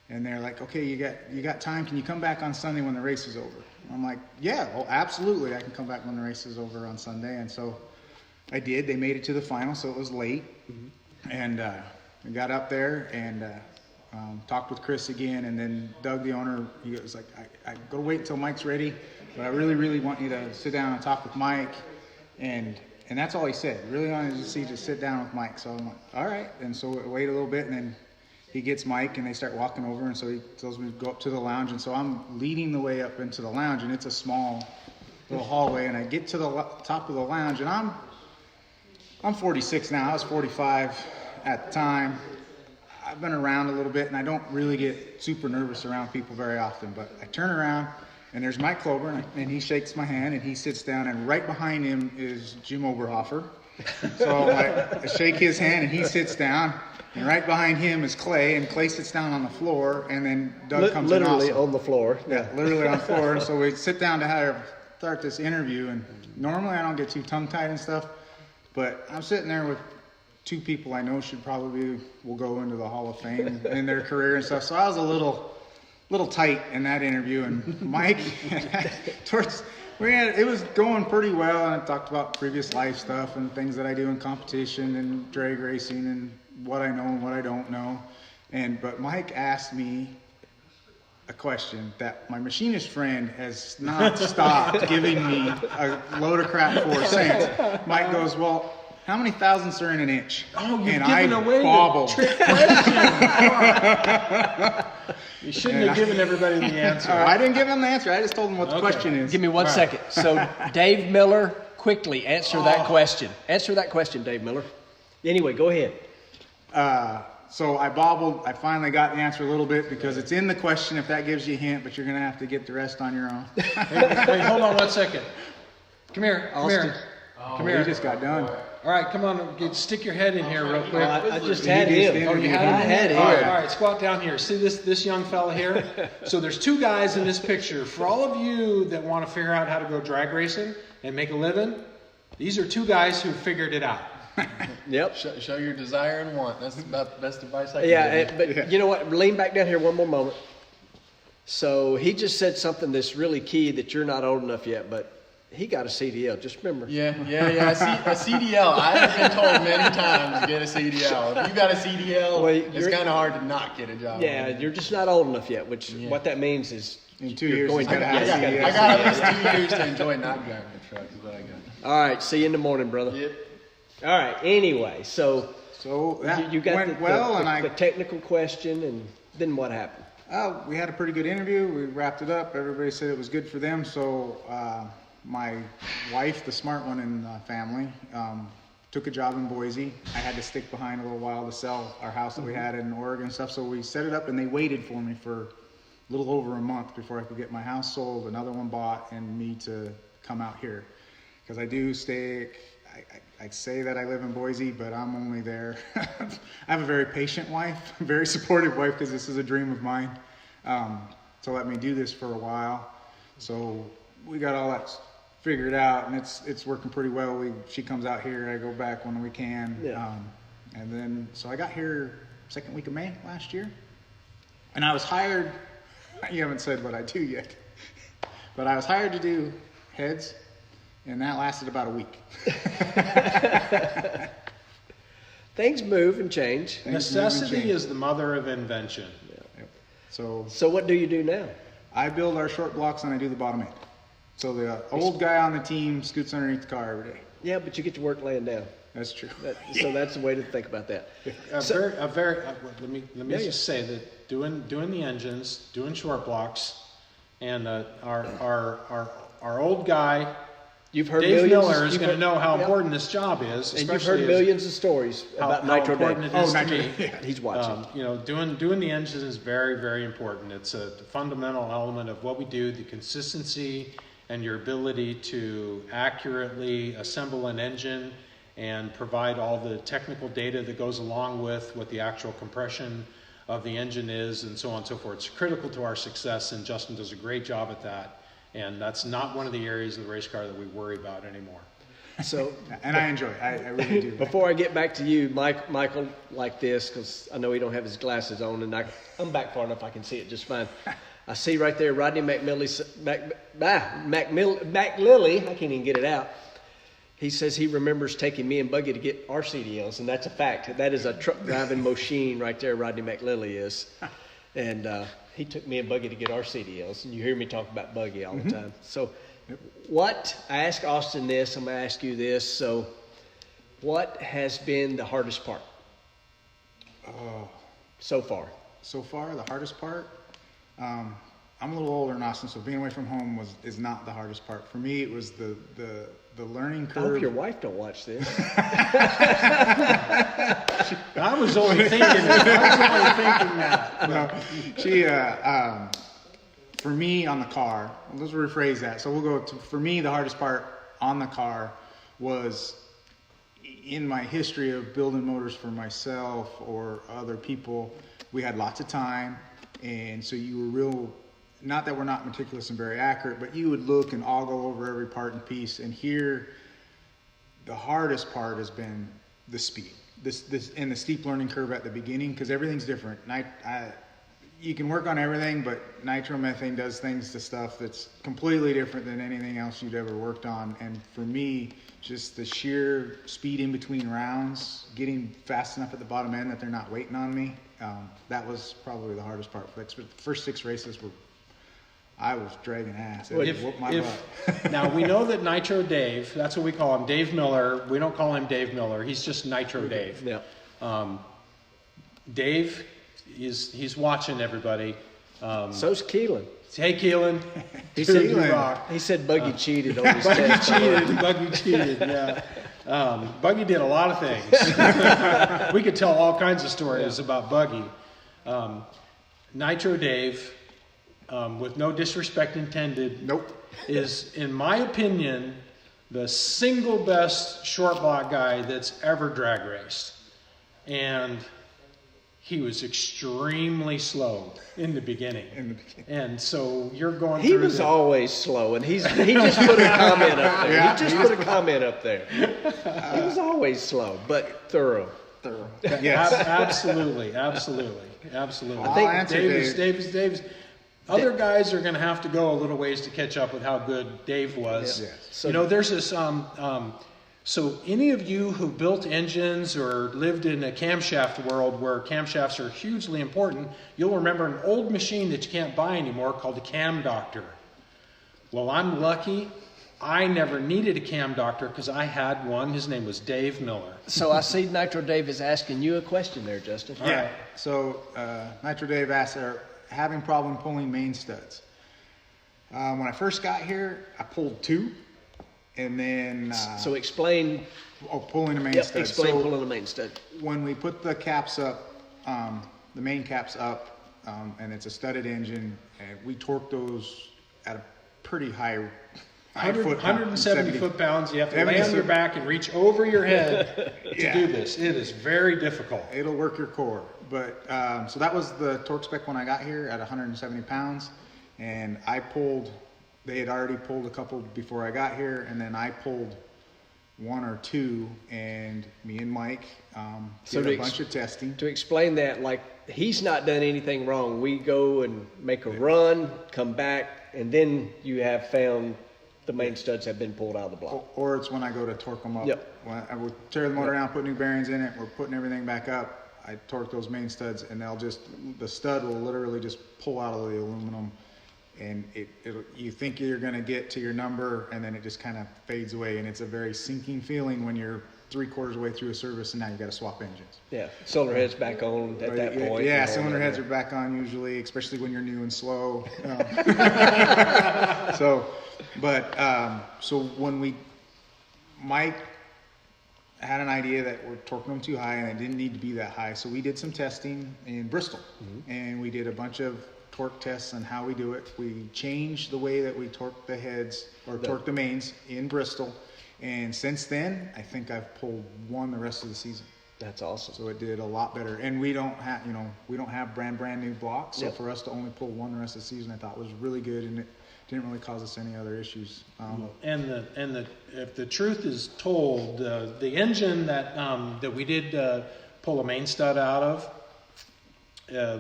And they're like, okay, you got time? Can you come back on Sunday when the race is over? I'm like, yeah, well, absolutely. I can come back when the race is over on Sunday. And so I did. They made it to the final, so it was late. Mm-hmm. And we got up there and talked with Chris again. And then Doug, the owner, he was like, I go wait until Mike's ready, but I really, really want you to sit down and talk with Mike. And that's all he said. Really wanted to see you just sit down with Mike. So I'm like, all right. And so we wait a little bit, and then he gets Mike, and they start walking over, and so he tells me to go up to the lounge. And so I'm leading the way up into the lounge, and it's a small little hallway. And I get to the top of the lounge, and I'm 46 now. I was 45 at the time. I've been around a little bit, and I don't really get super nervous around people very often. But I turn around, and there's Mike Klober, and he shakes my hand, and he sits down, and right behind him is Jim Oberhofer. So I shake his hand, and he sits down. And right behind him is Clay, and Clay sits down on the floor, and then Doug comes in also. Literally on the floor. Yeah, literally on the floor. And so we sit down to start this interview, and normally I don't get too tongue-tied and stuff, but I'm sitting there with two people I know will go into the Hall of Fame in their career and stuff. So I was a little tight in that interview, and Mike, it was going pretty well, and I talked about previous life stuff and things that I do in competition and drag racing and what I know and what I don't know. But Mike asked me a question that my machinist friend has not stopped giving me a load of crap for since. Mike goes, well, how many thousandths are in an inch? Oh, you've and given I away bobbled. the trick question. You shouldn't have given everybody the answer. I didn't give him the answer. I just told him what the question is. Give me 1 second. So Dave Miller, quickly answer that question. Answer that question, Dave Miller. Anyway, go ahead. So I bobbled. I finally got the answer a little bit because it's in the question, if that gives you a hint, but you're going to have to get the rest on your own. Hey, hold on 1 second. Come here. Come here. Come here. We just got done. All right, come on. Stick your head in here real quick. I just had him. Oh, you had him? All right, squat down here. See this young fella here? So there's two guys in this picture. For all of you that want to figure out how to go drag racing and make a living, these are two guys who figured it out. Yep. Show your desire and want. That's about the best advice I can give. But you know what? Lean back down here one more moment. So he just said something that's really key that you're not old enough yet, but he got a CDL. Just remember. Yeah. A CDL. I've been told many times to get a CDL. If you got a CDL, it's kind of hard to not get a job. Yeah, you're just not old enough yet, which what that means is in 2 years. Going I got at least 2 years to enjoy not driving a truck. Is what I got. All right. See you in the morning, brother. Yep. All right. Anyway, so that you got went well, and the technical question, and then what happened? We had a pretty good interview. We wrapped it up. Everybody said it was good for them. So my wife, the smart one in the family, took a job in Boise. I had to stick behind a little while to sell our house that we had in Oregon and stuff. So we set it up, and they waited for me for a little over a month before I could get my house sold, another one bought, and me to come out here. Because I do stay... I say that I live in Boise, but I'm only there. I have a very patient wife, a very supportive wife, because this is a dream of mine, to let me do this for a while. So we got all that figured out, and it's working pretty well. She comes out here, I go back when we can. Yeah. And then, so I got here second week of May last year, and I was hired. You haven't said what I do yet, but I was hired to do heads. And that lasted about a week. Things move and change. Necessity is the mother of invention. Yeah. Yep. So what do you do now? I build our short blocks, and I do the bottom end. So the old guy on the team scoots underneath the car every day. Yeah, but you get to work laying down. That's true. So that's the way to think about that. Let me just say that doing the engines, doing short blocks, and our old guy You've heard Dave millions. Miller is going to know how Yep. important this job is. And you've heard millions of stories about how Nitro important Dave. it is to Nitro me. Dave. He's watching. You know, doing the engine is very, very important. It's a fundamental element of what we do, the consistency and your ability to accurately assemble an engine and provide all the technical data that goes along with what the actual compression of the engine is, and so on and so forth. It's critical to our success, and Justin does a great job at that. And that's not one of the areas of the race car that we worry about anymore. So, And I enjoy it. I really do. before I get back to you, Michael, like this, because I know he don't have his glasses on, and I'm back far enough I can see it just fine. I see right there Rodney McLilly, I can't even get it out. He says he remembers taking me and Buggy to get our CDLs, and that's a fact. That is a truck driving machine right there, Rodney McLilly is. And he took me and Buggy to get our CDLs, and you hear me talk about Buggy all the time. So I asked Austin this, I'm going to ask you this. So what has been the hardest part so far? So far, the hardest part, I'm a little older than Austin, so being away from home is not the hardest part. For me, it was the learning I curve. hope your wife don't watch this. I was only thinking that. No, she, for me on the car, let's rephrase that. So we'll go to, for me, the hardest part on the car was in my history of building motors for myself or other people, we had lots of time. And so you were not that we're not meticulous and very accurate, but you would look and ogle over every part and piece. And here, the hardest part has been the speed. This and the steep learning curve at the beginning, because everything's different. You can work on everything, but nitromethane does things to stuff that's completely different than anything else you'd ever worked on. And for me, just the sheer speed in between rounds, getting fast enough at the bottom end that they're not waiting on me, that was probably the hardest part. The first 6 races I was dragging ass. It whooped my butt. Now, we know that Nitro Dave, that's what we call him, Dave Miller. We don't call him Dave Miller. He's just Nitro Dave. Yeah. Dave, he's watching everybody. So's Keelan. Hey, Keelan. He said You rock. He said Buggy cheated on his test. Buggy cheated, yeah. Buggy did a lot of things. We could tell all kinds of stories about Buggy. Nitro Dave, with no disrespect intended, is, in my opinion, the single best short block guy that's ever drag raced. And he was extremely slow in the begining. And so you're going through. He was always slow, and he just put a comment up there. He just put a comment up there. He was always slow, but thorough. Yes. Absolutely. I'll I think Dave's. Other guys are going to have to go a little ways to catch up with how good Dave was. Yes. So, There's this. So any of you who built engines or lived in a camshaft world where camshafts are hugely important, you'll remember an old machine that you can't buy anymore called a cam doctor. Well, I'm lucky. I never needed a cam doctor because I had one. His name was Dave Miller. So I see Nitro Dave is asking you a question there, Justin. Yeah. Right. So Nitro Dave asked, having problem pulling main studs. When I first got here, I pulled 2, and then So explain. Pulling a main stud. Explain pulling a main stud. When we put the caps up, the main caps up, and it's a studded engine, and we torque those at a pretty high 170 foot-pounds. You have to lay on your back and reach over your head to do this. It is very difficult. It'll work your core. But so that was the torque spec when I got here at 170 pounds. And they had already pulled a couple before I got here. And then I pulled 1 or 2. And me and Mike did a bunch of testing. To explain that, like, he's not done anything wrong. We go and make a run, come back, and then you have found the main studs have been pulled out of the block. Or it's when I go to torque them up. Yep. When I would tear the motor down, put new bearings in it, we're putting everything back up. I torque those main studs, and the stud will literally just pull out of the aluminum, and you think you're going to get to your number, and then it just kind of fades away, and it's a very sinking feeling when you're 3/4 of the way through a service, and now you got to swap engines. Yeah, cylinder head's back on at that point. Yeah, cylinder heads are back on usually, especially when you're new and slow. So when Mike had an idea that we're torquing them too high and it didn't need to be that high, so we did some testing in Bristol, and we did a bunch of torque tests on how we do it. We changed the way that we torque the heads or torque the mains in Bristol, and since then I think I've pulled one the rest of the season. That's awesome. So it did a lot better, and we don't have brand new blocks, so for us to only pull one the rest of the season I thought was really good, and it didn't really cause us any other issues. If the truth is told, the engine that we did pull a main stud out of,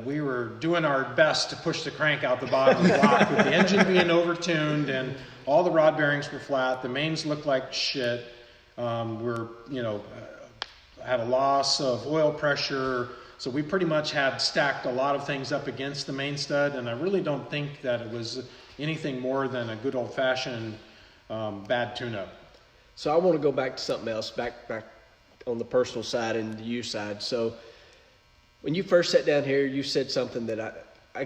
we were doing our best to push the crank out the bottom of the block with the engine being overtuned and all the rod bearings were flat. The mains looked like shit. Had a loss of oil pressure. So we pretty much had stacked a lot of things up against the main stud, and I really don't think that it was anything more than a good old-fashioned bad tune-up. So I want to go back to something else, back on the personal side and the you side. So when you first sat down here, you said something that I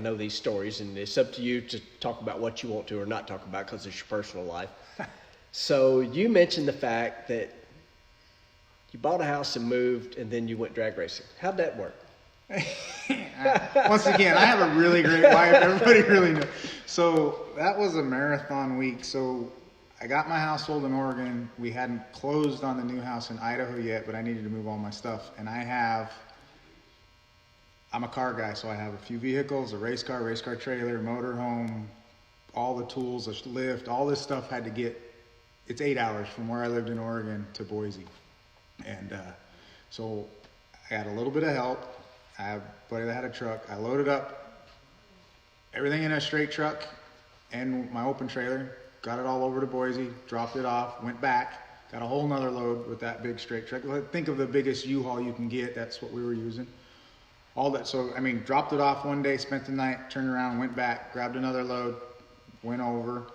know these stories, and it's up to you to talk about what you want to or not talk about because it's your personal life. So you mentioned the fact that you bought a house and moved, and then you went drag racing. How'd that work? Once again, I have a really great wife. Everybody really knows. So that was a marathon week. So I got my house sold in Oregon. We hadn't closed on the new house in Idaho yet, but I needed to move all my stuff. And I'm a car guy, so I have a few vehicles, a race car trailer, motorhome, all the tools, a lift, all this stuff had to get, it's 8 hours from where I lived in Oregon to Boise. And so I got a little bit of help. I have a buddy that had a truck. I loaded up everything in a straight truck and my open trailer, got it all over to Boise, dropped it off, went back, got a whole nother load with that big straight truck. Think of the biggest U-Haul you can get. That's what we were using. All that. So, dropped it off one day, spent the night, turned around, went back, grabbed another load, went over,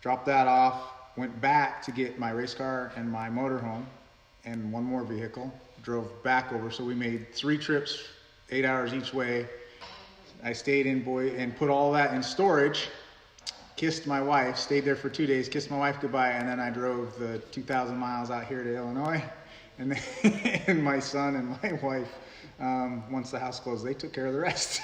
dropped that off, went back to get my race car and my motorhome and one more vehicle, drove back over. So we made 3 trips, 8 hours each way. I stayed in Boise and put all that in storage, kissed my wife, stayed there for 2 days, kissed my wife goodbye, and then I drove the 2,000 miles out here to Illinois. And then, and my son and my wife, once the house closed, they took care of the rest.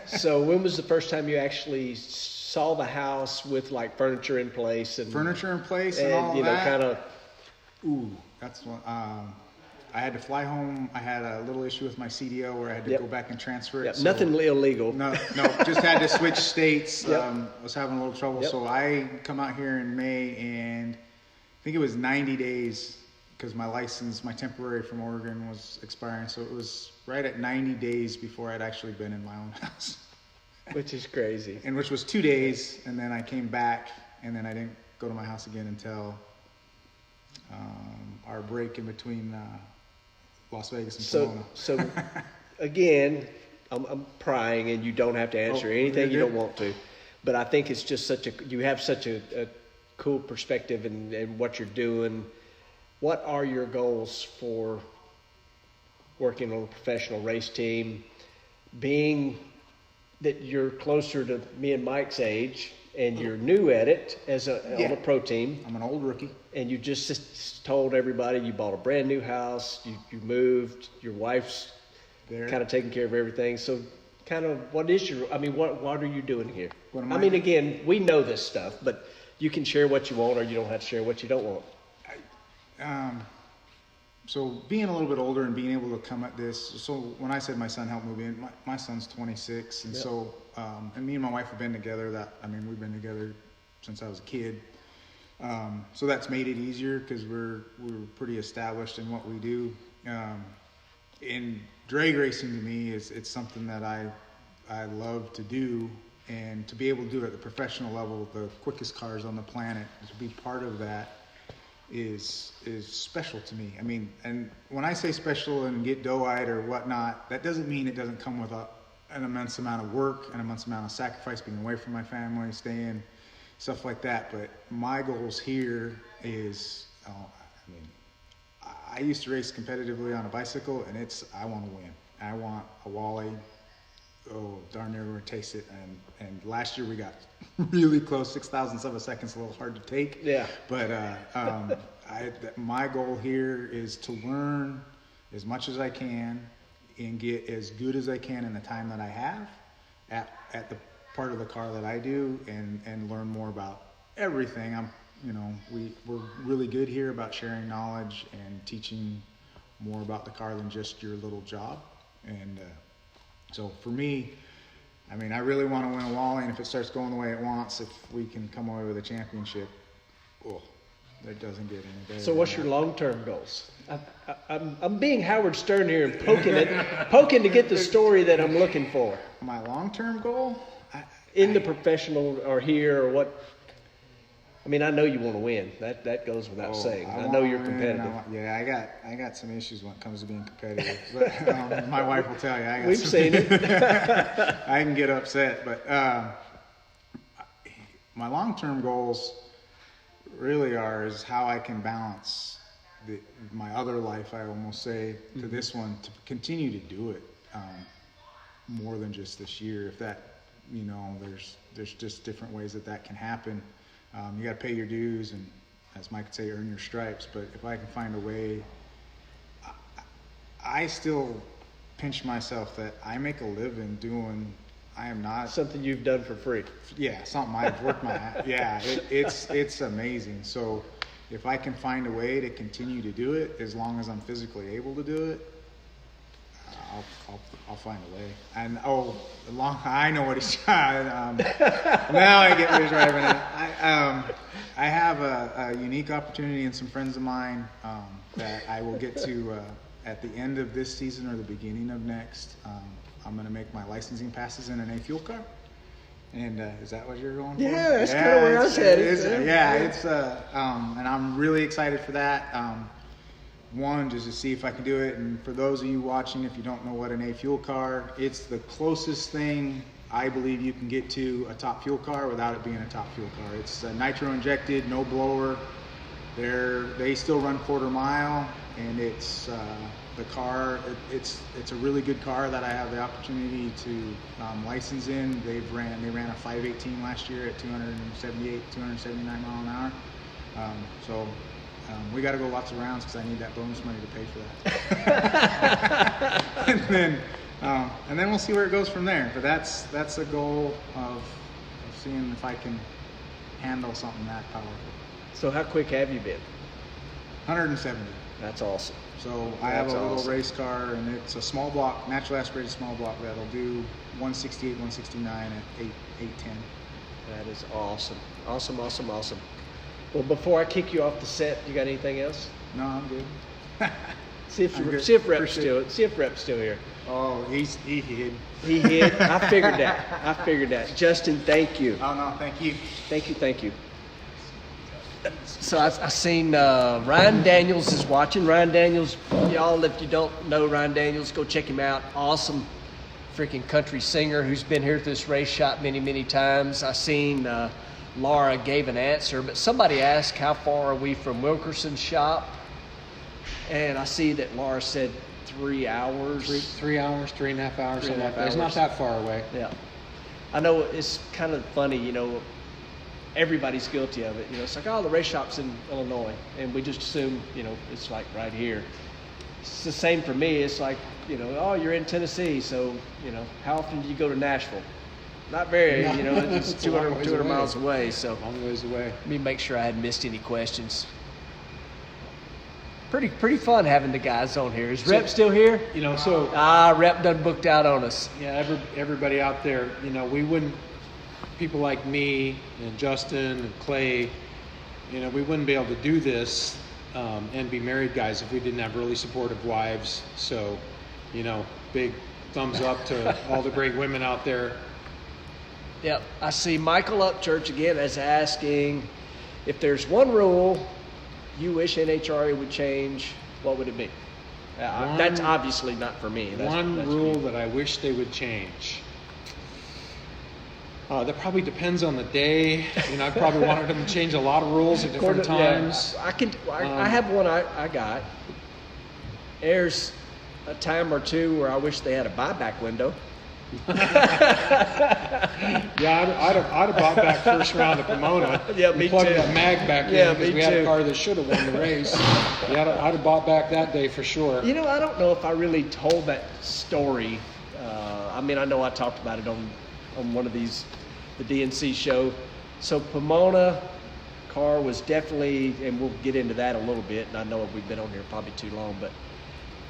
So when was the first time you actually saw the house with like furniture in place and all that? Kind of. Ooh, that's one. I had to fly home. I had a little issue with my CDL where I had to go back and transfer it. Yep. So nothing illegal. No, just had to switch states. Was having a little trouble. So I come out here in May, and I think it was 90 days because my license, my temporary from Oregon was expiring. So it was right at 90 days before I'd actually been in my own house. Which is crazy. And which was 2 days, and then I came back, and then I didn't go to my house again until our break in between Las Vegas and Pomona. So again, I'm prying, and you don't have to answer anything you don't want to. But I think it's just you have such a cool perspective in what you're doing. What are your goals for working on a professional race team? Being that you're closer to me and Mike's age, and you're new at it on a pro team. I'm an old rookie. And you just told everybody you bought a brand new house, you moved, your wife's there, kind of taking care of everything. So kind of what are you doing here? Again, we know this stuff, but you can share what you want, or you don't have to share what you don't want. So being a little bit older and being able to come at this, so when I said my son helped move in, my son's 26, and so, and me and my wife have been together we've been together since I was a kid. So that's made it easier because we're pretty established in what we do. And drag racing to me it's something that I love to do, and to be able to do it at the professional level, the quickest cars on the planet, to be part of that is special to me. And when I say special and get doe-eyed or whatnot, that doesn't mean it doesn't come with an immense amount of work, an immense amount of sacrifice, being away from my family, staying, stuff like that. But my goals here is, I used to race competitively on a bicycle, and I want to win. I want a Wally. Oh, darn near we taste it. And last year we got really close, 0.006 of a second, a little hard to take. Yeah. But my goal here is to learn as much as I can and get as good as I can in the time that I have at the part of the car that I do, and learn more about everything. We're really good here about sharing knowledge and teaching more about the car than just your little job. And so for me, I mean, I really want to win a Wally, and if it starts going the way it wants, if we can come away with a championship, that doesn't get any better. So what's your long-term goals? I'm being Howard Stern here and poking to get the story that I'm looking for. My long-term goal? In the professional or here or what? I mean, I know you want to win. That goes without saying. I know you're competitive. I got some issues when it comes to being competitive. But my wife will tell you. We've seen it. I can get upset, but my long-term goals really is how I can balance my other life, I almost say, to this one, to continue to do it more than just this year. If that, there's just different ways that can happen. You got to pay your dues, and as Mike would say, earn your stripes. But if I can find a way, I still pinch myself that I make a living doing. I am not something you've done for free. Yeah, something I've worked my. Yeah, it's amazing. So if I can find a way to continue to do it, as long as I'm physically able to do it, I'll find a way. And I know what he's trying. Now I get what he's driving at. I have a unique opportunity and some friends of mine that I will get to at the end of this season or the beginning of next. I'm going to make my licensing passes in an A fuel car. And is that what you're going for? Yeah, that's kind of where I was headed. And I'm really excited for that. One, just to see if I can do it. And for those of you watching, if you don't know what an A fuel car, it's the closest thing I believe you can get to a top fuel car without it being a top fuel car. It's nitro injected, no blower. They still run 1/4 mile, and it's the car. It's a really good car that I have the opportunity to license in. They ran a 518 last year at 279 mile an hour. So we got to go lots of rounds because I need that bonus money to pay for that. and then we'll see where it goes from there. But that's a goal of seeing if I can handle something that powerful. So how quick have you been? 170. That's awesome. So I have a little race car, and it's a small block, naturally aspirated small block that'll do 168, 169 at 810. That is awesome. Awesome. Well, before I kick you off the set, you got anything else? No, I'm good. See if Rep's still here. Oh, he hid. He hid. I figured that. Justin, thank you. Oh no, thank you. Thank you. So I seen Ryan Daniels is watching. Ryan Daniels, y'all, if you don't know Ryan Daniels, go check him out. Awesome freaking country singer who's been here at this race shop many times. I seen Laura gave an answer, but somebody asked how far are we from Wilkerson's shop, and I see that Laura said 3 hours. 3 hours, 3.5 hours, something like that. It's not hours. that far away. Yeah. I know it's kind of funny, everybody's guilty of it. It's like, the race shop's in Illinois, and we just assume, it's like right here. It's the same for me. It's like, you're in Tennessee, so, how often do you go to Nashville? Not very, it's 200 miles away, so. Long ways away. Let me make sure I hadn't missed any questions. Pretty fun having the guys on here. Is Rep still here? Rep done booked out on us. Yeah, everybody out there, we wouldn't, people like me and Justin and Clay, we wouldn't be able to do this and be married guys if we didn't have really supportive wives. So, big thumbs up to all the great women out there. Yep. I see Michael Upchurch again as asking, if there's one rule you wish NHRA would change, what would it be? That's obviously not for me. That's rule that I wish they would change. That probably depends on the day. I probably wanted them to change a lot of rules at different times. Yeah, I have one I got. there's a time or two where I wish they had a buyback window. Yeah, I'd have bought back first round of Pomona. Yeah, and me plugged too. that mag back Yeah, in because me we had too. a car that should have won the race. Yeah, I'd have bought back that day for sure. You know, I don't know if I really told that story. I mean, I know I talked about it on one of these, the DNC show. So Pomona car was definitely, and we'll get into that a little bit, and I know we've been on here probably too long, but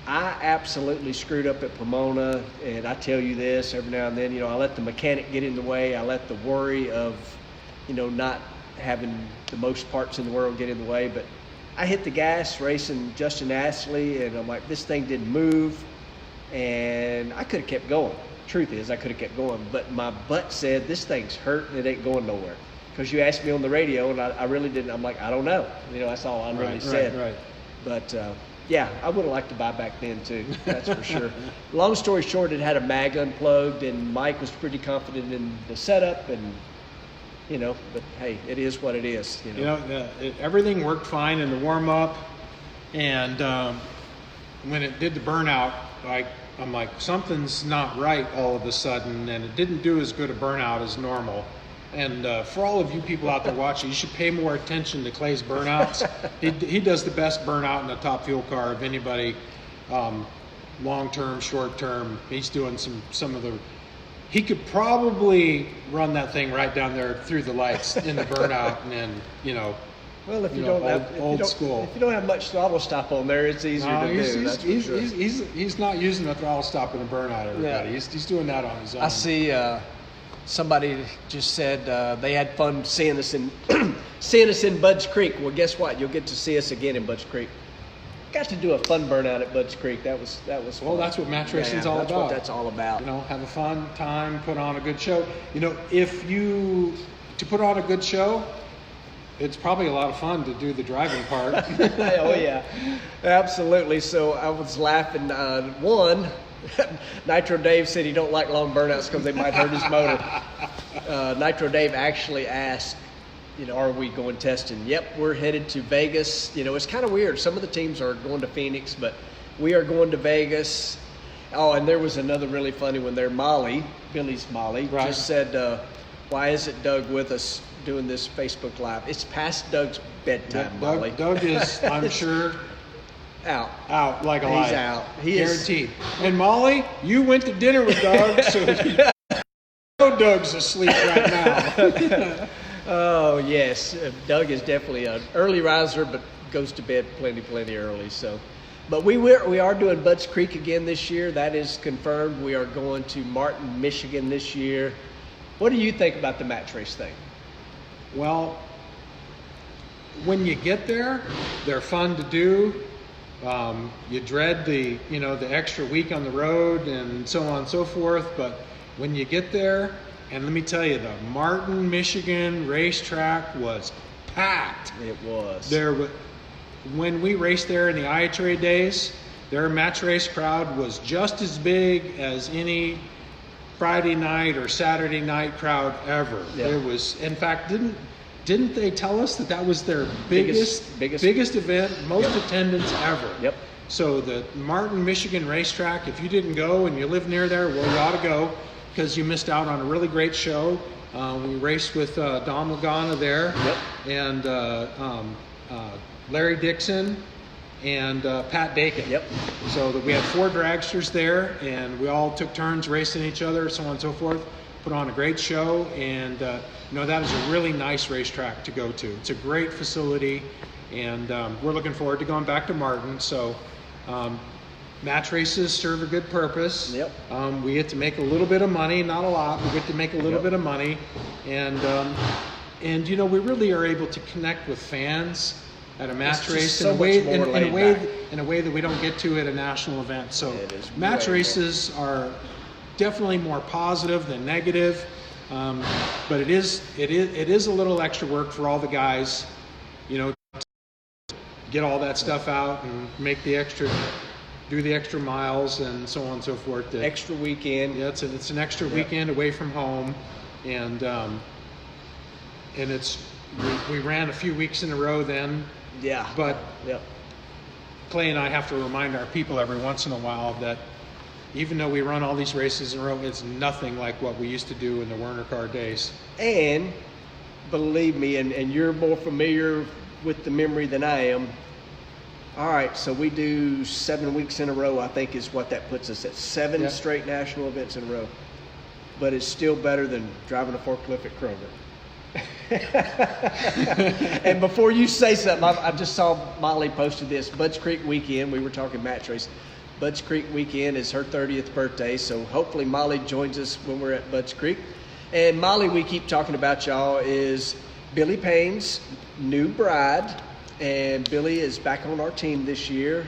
I absolutely screwed up at Pomona, and I tell you this every now and then, you know, I let the mechanic get in the way. I let the worry of, you know, not having the most parts in the world get in the way. But I hit the gas racing Justin Ashley, and I'm like, this thing didn't move, and I could have kept going. Truth is, I could have kept going, but my butt said, this thing's hurt and it ain't going nowhere. Because you asked me on the radio, and I really didn't. I'm like, I don't know. You know, that's all I really said. Right. But yeah, I would have liked to buy back then too. That's for sure. Long story short, it had a mag unplugged, and Mike was pretty confident in the setup, and you know. But hey, it is what it is. You know. Everything worked fine in the warm up, and when it did the burnout, I'm like, something's not right all of a sudden, and it didn't do as good a burnout as normal. And for all of you people out there watching, you should pay more attention to Clay's burnouts. He does the best burnout in a top fuel car of anybody, long term, short term. He's doing some of the. He could probably run that thing right down there through the lights in the burnout, and then Well, if you, know, don't have old school. If you don't have much throttle stop on there, it's easier to do. That's for sure. He's not using the throttle stop in a burnout, everybody. Yeah. He's doing that on his own. I see somebody just said they had fun seeing us in Budds Creek. Well, guess what? You'll get to see us again in Budds Creek. Got to do a fun burnout at Budds Creek. That was fun. Well, that's what match racing's all that's about. What that's all about. You know, have a fun time, put on a good show. You know, to put on a good show, it's probably a lot of fun to do the driving part. Oh yeah, absolutely. So I was laughing. One, Nitro Dave said he don't like long burnouts because they might hurt his motor. Nitro Dave actually asked, you know, are we going testing? Yep, we're headed to Vegas. You know, it's kind of weird. Some of the teams are going to Phoenix, but we are going to Vegas. Oh, and there was another really funny one there. Billy's Molly, right, just said, why isn't Doug with us doing this Facebook Live? It's past Doug's bedtime, Molly. Doug is, I'm sure, out like a light. He's out. He guaranteed. And Molly, you went to dinner with Doug, so you know Doug's asleep right now. Oh yes, Doug is definitely an early riser, but goes to bed plenty early. So, but we are doing Budds Creek again this year. That is confirmed. We are going to Martin, Michigan this year. What do you think about the match race thing? Well, when you get there, they're fun to do. You dread the extra week on the road and so on and so forth. But when you get there, and let me tell you, the Martin, Michigan racetrack was packed. It was. When we raced there in the IHRA days, their match race crowd was just as big as any Friday night or Saturday night crowd ever. Yeah. It was, in fact, didn't they tell us that was their biggest event, most attendance ever? Yep. So the Martin, Michigan racetrack, if you didn't go and you live near there, well, you ought to go because you missed out on a really great show. We raced with Dom Lagana there, yep, and Larry Dixon and Pat Dakin. Yep. So that we had 4 dragsters there, and we all took turns racing each other, so on and so forth. Put on a great show, and that is a really nice racetrack to go to. It's a great facility, and we're looking forward to going back to Martin. So match races serve a good purpose. Yep. We get to make a little bit of money, not a lot. We get to make a little bit of money, and we really are able to connect with fans at a match race in a way that we don't get to at a national event. So match races are definitely more positive than negative, but it is a little extra work for all the guys, to get all that stuff out and make do the extra miles and so on and so forth. Extra weekend. Yeah, it's an extra weekend away from home, and we ran a few weeks in a row then. Yeah. But yep, Clay and I have to remind our people every once in a while that even though we run all these races in a row, it's nothing like what we used to do in the Werner car days. And believe me, and you're more familiar with the memory than I am. All right, so we do 7 weeks in a row, I think is what that puts us at. 7 straight national events in a row. But it's still better than driving a forklift at Kroger. And before you say something, I just saw Molly posted this. Budds Creek weekend, we were talking match race. Budds Creek weekend is her 30th birthday, so hopefully Molly joins us when we're at Budds Creek. And Molly, we keep talking about y'all, is Billy Payne's new bride. And Billy is back on our team this year,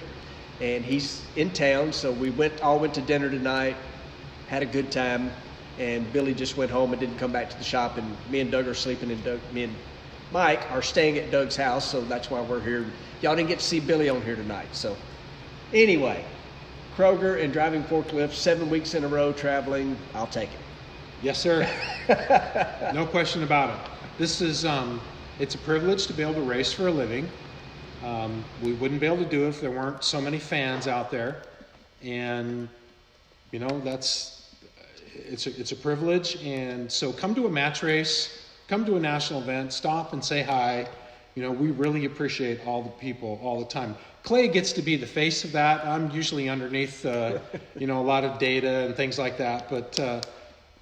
and he's in town, so we all went to dinner tonight, had a good time. And Billy just went home and didn't come back to the shop. And me and Doug are sleeping, and me and Mike are staying at Doug's house, so that's why we're here. Y'all didn't get to see Billy on here tonight. So anyway, Kroger and driving forklifts, 7 weeks in a row traveling, I'll take it. Yes, sir. No question about it. This is, it's a privilege to be able to race for a living. We wouldn't be able to do it if there weren't so many fans out there. And, you know, it's a privilege. And so come to a match race, come to a national event, stop and say hi. You know, we really appreciate all the people all the time. Clay gets to be the face of that. I'm usually underneath, you know, a lot of data and things like that. But,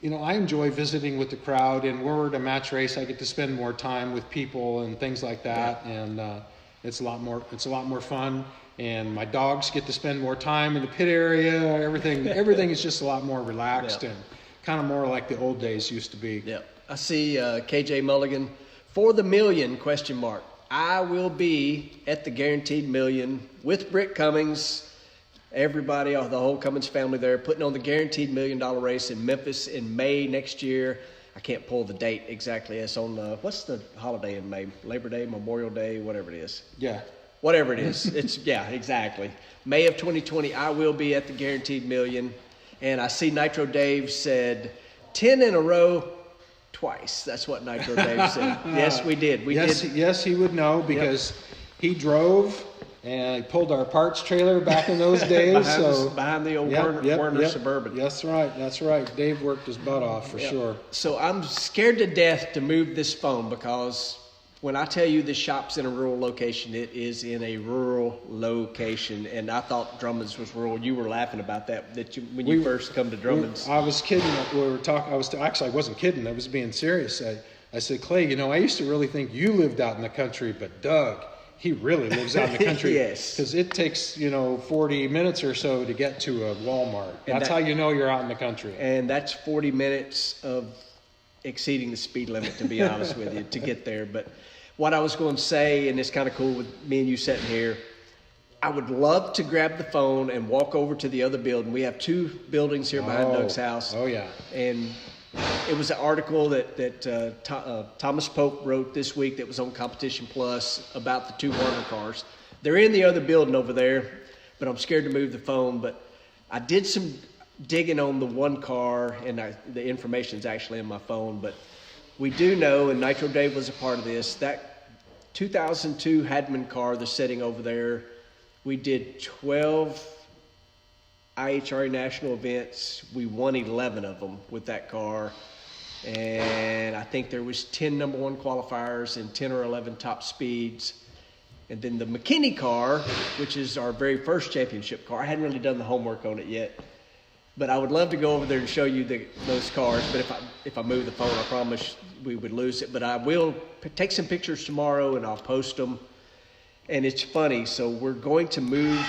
you know, I enjoy visiting with the crowd, and we're at a match race. I get to spend more time with people and things like that. Yeah. And it's a lot more fun. And my dogs get to spend more time in the pit area. Everything is just a lot more relaxed and kind of more like the old days used to be. Yeah. I see KJ Mulligan, for the million, ? I will be at the Guaranteed Million with Britt Cummings, everybody, the whole Cummings family there, putting on the Guaranteed $1 Million race in Memphis in May next year. I can't pull the date exactly. It's on, what's the holiday in May? Labor Day, Memorial Day, whatever it is. Yeah. Whatever it is. It's, yeah, exactly. May of 2020, I will be at the Guaranteed Million. And I see Nitro Dave said 10 in a row twice. That's what Nitro Dave said. Yes, we did. Yes, he would know because he drove and he pulled our parts trailer back in those days. behind the old Werner Suburban. That's right. Dave worked his butt off for sure. So I'm scared to death to move this phone because when I tell you this shop's in a rural location, it is in a rural location. And I thought Drummond's was rural. You were laughing about that when you first come to Drummond's. I was kidding. We were talking. I wasn't kidding. I was being serious. I said, Clay, you know, I used to really think you lived out in the country, but Doug, he really lives out in the country. Yes. Because it takes, 40 minutes or so to get to a Walmart. That's how you know you're out in the country. And that's 40 minutes of exceeding the speed limit, to be honest with you, to get there. But what I was going to say, and it's kind of cool with me and you sitting here, I would love to grab the phone and walk over to the other building. We have 2 buildings here behind Doug's house. Oh, yeah. And it was an article that Thomas Pope wrote this week that was on Competition Plus about the 2 Werner cars. They're in the other building over there, but I'm scared to move the phone. But I did some digging on the one car, and the information's actually in my phone. But we do know, and Nitro Dave was a part of this, that 2002 Hadman car that's sitting over there, we did 12 IHRA national events. We won 11 of them with that car. And I think there was 10 number 1 qualifiers and 10 or 11 top speeds. And then the McKinney car, which is our very first championship car. I hadn't really done the homework on it yet. But I would love to go over there and show you those cars. But if I move the phone, I promise we would lose it. But I will take some pictures tomorrow and I'll post them. And it's funny. So we're going to move.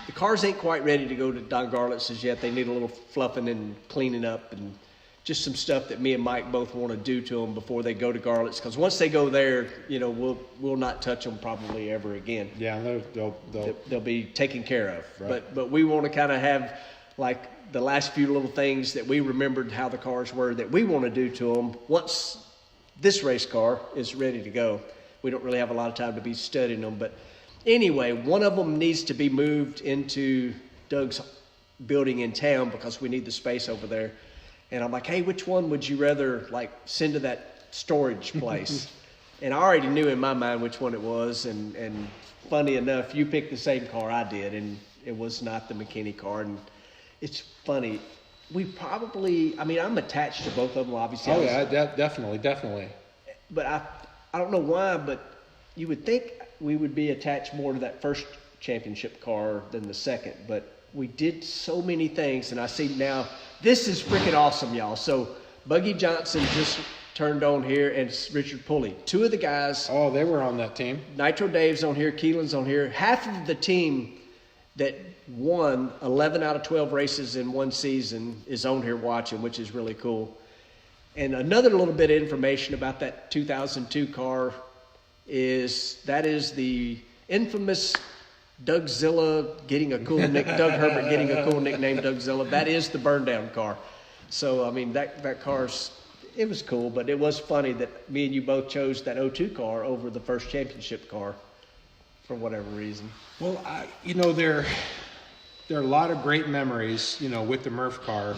The cars ain't quite ready to go to Don Garlitz's as yet. They need a little fluffing and cleaning up and just some stuff that me and Mike both want to do to them before they go to Garlitz's. Because once they go there, we'll not touch them probably ever again. Yeah, they'll be taken care of. Right. But we want to kind of have like the last few little things that we remembered how the cars were that we want to do to them once this race car is ready to go. We don't really have a lot of time to be studying them, but anyway, one of them needs to be moved into Doug's building in town because we need the space over there. And I'm like, hey, which one would you rather like send to that storage place? And I already knew in my mind which one it was. And funny enough, you picked the same car I did, and it was not the McKinney car. And it's funny. We probably, I mean, I'm attached to both of them, obviously. Oh, yeah, definitely. But I don't know why, but you would think we would be attached more to that first championship car than the second. But we did so many things, and I see now, this is freaking awesome, y'all. So Buggy Johnson just turned on here, and Richard Pulley. Two of the guys. Oh, they were on that team. Nitro Dave's on here, Keelan's on here. Half of the team that won 11 out of 12 races in one season is on here watching, which is really cool. And another little bit of information about that 2002 car is the infamous Dougzilla getting a cool Doug Herbert getting a cool nickname, Dougzilla. That is the burn down car. So I mean that car's, it was cool, but it was funny that me and you both chose that 02 car over the first championship car for whatever reason. Well, there are a lot of great memories, with the Murph car,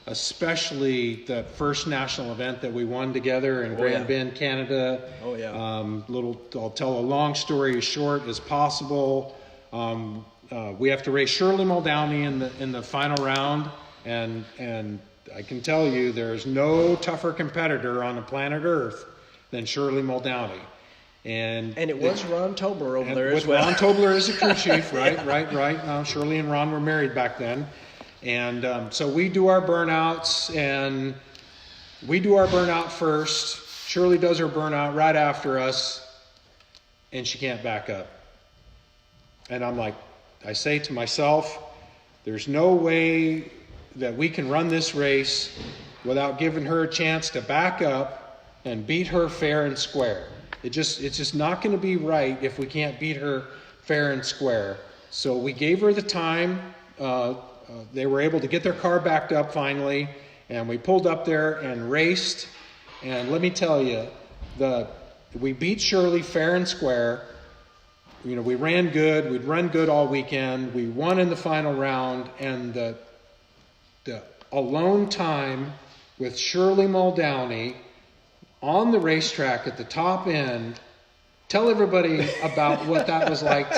especially the first national event that we won together in Grand Bend, Canada. Oh yeah. I'll tell a long story as short as possible. We have to race Shirley Muldowney in the final round, and I can tell you there's no tougher competitor on the planet Earth than Shirley Muldowney. And it was Ron Tobler over there as well. Ron Tobler is a crew chief, right. Shirley and Ron were married back then. And so we do our burnouts, and we do our burnout first. Shirley does her burnout right after us, and she can't back up. And I say to myself, there's no way that we can run this race without giving her a chance to back up and beat her fair and square. It's just not going to be right if we can't beat her fair and square. So we gave her the time. They were able to get their car backed up finally, and we pulled up there and raced. And let me tell you, we beat Shirley fair and square. We ran good. We'd run good all weekend. We won in the final round, and the alone time with Shirley Muldowney on the racetrack at the top end. Tell everybody about what that was like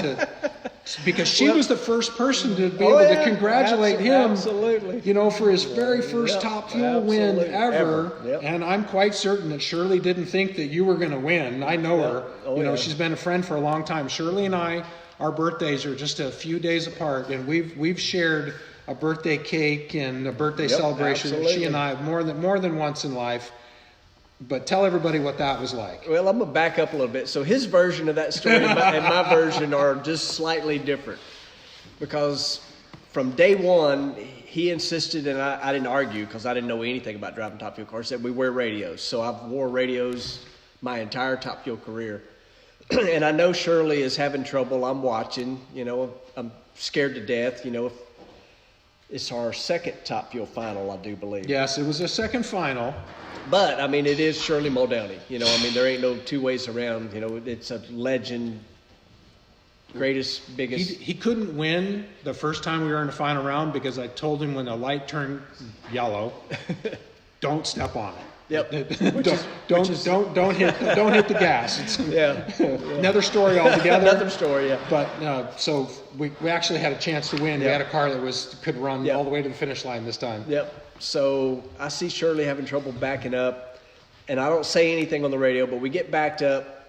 because she was the first person to be able to congratulate him, absolutely. For his very first Top Fuel win ever. Yep. And I'm quite certain that Shirley didn't think that you were going to win. I know her. She's been a friend for a long time. Shirley and I, our birthdays are just a few days apart, and we've shared a birthday cake and a birthday celebration. Absolutely. She and I more than once in life. But tell everybody what that was like. Well, I'm going to back up a little bit. So his version of that story and my version are just slightly different. Because from day one, he insisted, and I didn't argue because I didn't know anything about driving Top Fuel cars, that we wear radios. So I've wore radios my entire Top Fuel career. And I know Shirley is having trouble. I'm watching. I'm scared to death. It's our second Top Fuel final, I do believe. Yes, it was a second final. But, I mean, it is Shirley Muldowney. There ain't no two ways around. It's a legend, greatest, biggest. He couldn't win the first time we were in the final round because I told him when the light turned yellow, don't step on it. Yep. Don't hit the gas. It's another story altogether. Another story, yeah. But so we actually had a chance to win. Yep. We had a car that could run all the way to the finish line this time. Yep. So I see Shirley having trouble backing up, and I don't say anything on the radio, but we get backed up,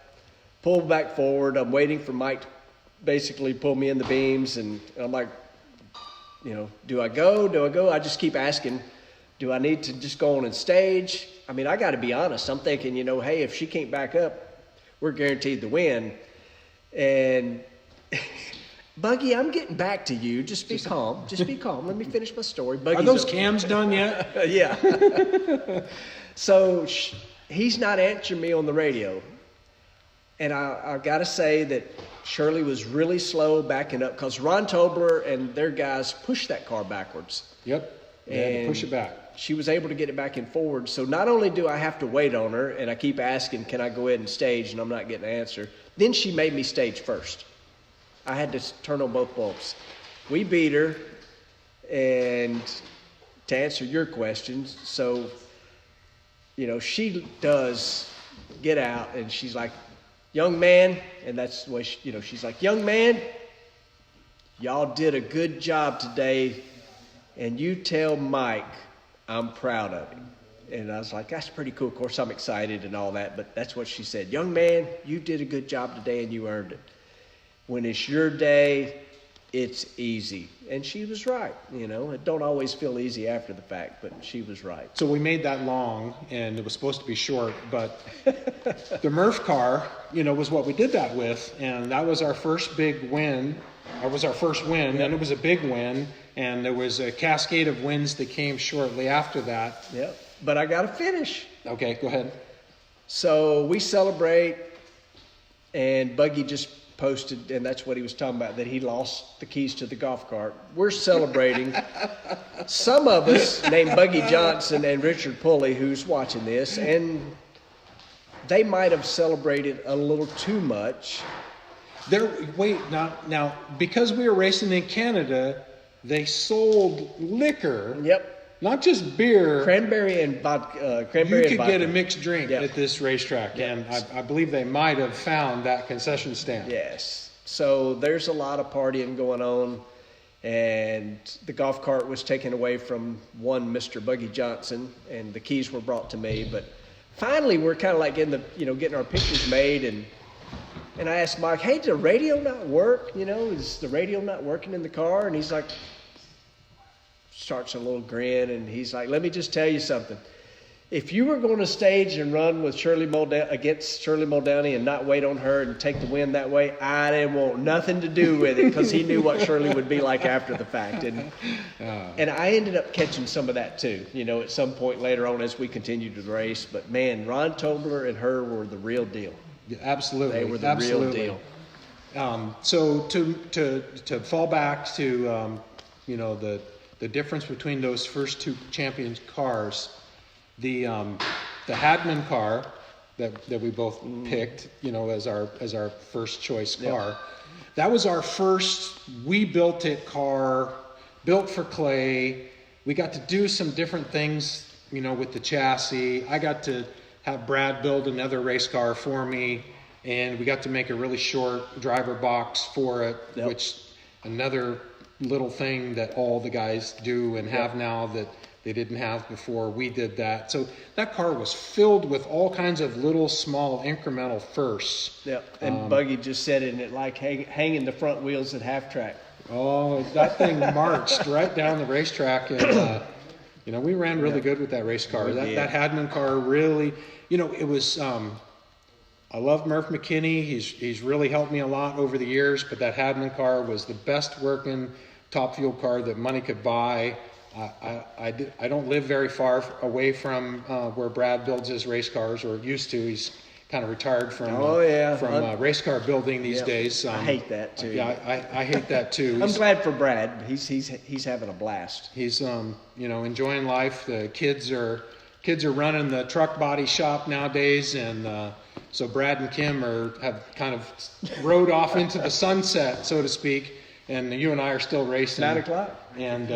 pull back forward. I'm waiting for Mike to basically pull me in the beams, and I'm like, do I go? I just keep asking, do I need to just go on and stage? I mean, I got to be honest. I'm thinking, hey, if she can't back up, we're guaranteed to win. And Buggy, I'm getting back to you. Just be calm. Let me finish my story. Buggy's Are those cams done yet? Yeah. So he's not answering me on the radio. And I got to say that Shirley was really slow backing up because Ron Tobler and their guys pushed that car backwards. Yep. They had to push it back. She was able to get it back and forward. So not only do I have to wait on her, and I keep asking, can I go ahead and stage, and I'm not getting an answer, then she made me stage first. I had to turn on both bulbs. We beat her, and to answer your questions, so, she does get out, and she's like, young man, and that's the way she's like, young man, y'all did a good job today, and you tell Mike I'm proud of him. And I was like, that's pretty cool. Of course, I'm excited and all that, but that's what she said. Young man, you did a good job today, and you earned it. When it's your day, it's easy. And she was right. It don't always feel easy after the fact, but she was right. So we made that long, and it was supposed to be short, but the Murph car, was what we did that with, and that was our first big win. That was our first win, and it was a big win, and there was a cascade of wins that came shortly after that. Yep. But I got to finish. Okay, go ahead. So we celebrate, and Buggy just posted, and that's what he was talking about, that he lost the keys to the golf cart. We're celebrating. Some of us, named Buggy Johnson and Richard Pulley, who's watching this, and they might have celebrated a little too much. Now, because we were racing in Canada, they sold liquor. Yep. Not just beer. Cranberry and vodka. You could get a mixed drink at this racetrack, and I believe they might have found that concession stand. Yes. So there's a lot of partying going on, and the golf cart was taken away from one Mr. Buggy Johnson, and the keys were brought to me. But finally, we're kind of like in the, getting our pictures made, and I asked Mike, hey, did the radio not work? Is the radio not working in the car? And he's like, starts a little grin, and he's like, let me just tell you something. If you were going to stage and run with against Shirley Muldowney and not wait on her and take the win that way, I didn't want nothing to do with it, because he knew what Shirley would be like after the fact. And I ended up catching some of that too, at some point later on as we continued to race. But man, Ron Tobler and her were the real deal. Yeah, absolutely. They were the real deal. So to fall back to the difference between those first two champions cars, the Hadman car that we both picked, as our first choice car. Yep. That was our first we built it car, built for Clay. We got to do some different things, with the chassis. I got to have Brad build another race car for me, and we got to make a really short driver box for it, which another little thing that all the guys do and have now that they didn't have before we did that. So that car was filled with all kinds of little small incremental firsts. Yep. And Buggy just said in it like hanging the front wheels at half track. Oh, that thing marched right down the racetrack, and we ran really good with that race car. That Hadman car really, it was. I love Murph McKinney. He's really helped me a lot over the years, but that Hadman car was the best working top fuel car that money could buy. I don't live very far away from where Brad builds his race cars, or used to. He's kind of retired from race car building these days. I hate that too. Yeah, I hate that too. I'm glad for Brad. He's having a blast. He's enjoying life. The kids are running the truck body shop nowadays, and so Brad and Kim have kind of rode off into the sunset, so to speak, and you and I are still racing. 9 o'clock. And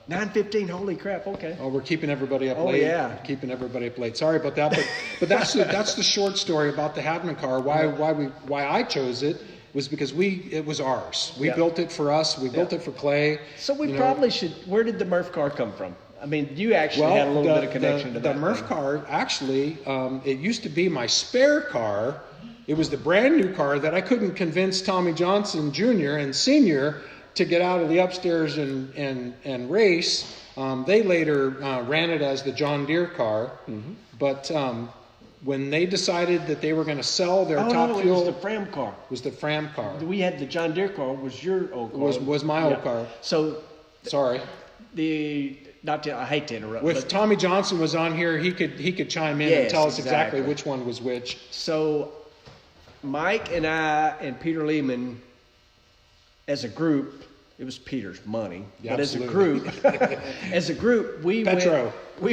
9:15. Holy crap! Okay. Oh, we're keeping everybody up late. Oh yeah. Keeping everybody up late. Sorry about that, but that's the short story about the Hadman car. Why I chose it was because it was ours. We built it for us. We built it for Clay. So we probably should. Where did the Murph car come from? I mean, you actually had a little bit of connection to that. The Murph car, actually, it used to be my spare car. It was the brand new car that I couldn't convince Tommy Johnson Jr. and Sr. to get out of the upstairs and race. They later ran it as the John Deere car. Mm-hmm. But when they decided that they were going to sell their top fuel... it was the Fram car. It was the Fram car. We had the John Deere car. Was your old car. Was my old car. So... Sorry. I hate to interrupt. If Tommy Johnson was on here, he could chime in and tell us exactly which one was which. So Mike and I and Peter Lehman, as a group, it was Peter's money, but absolutely. as a group, we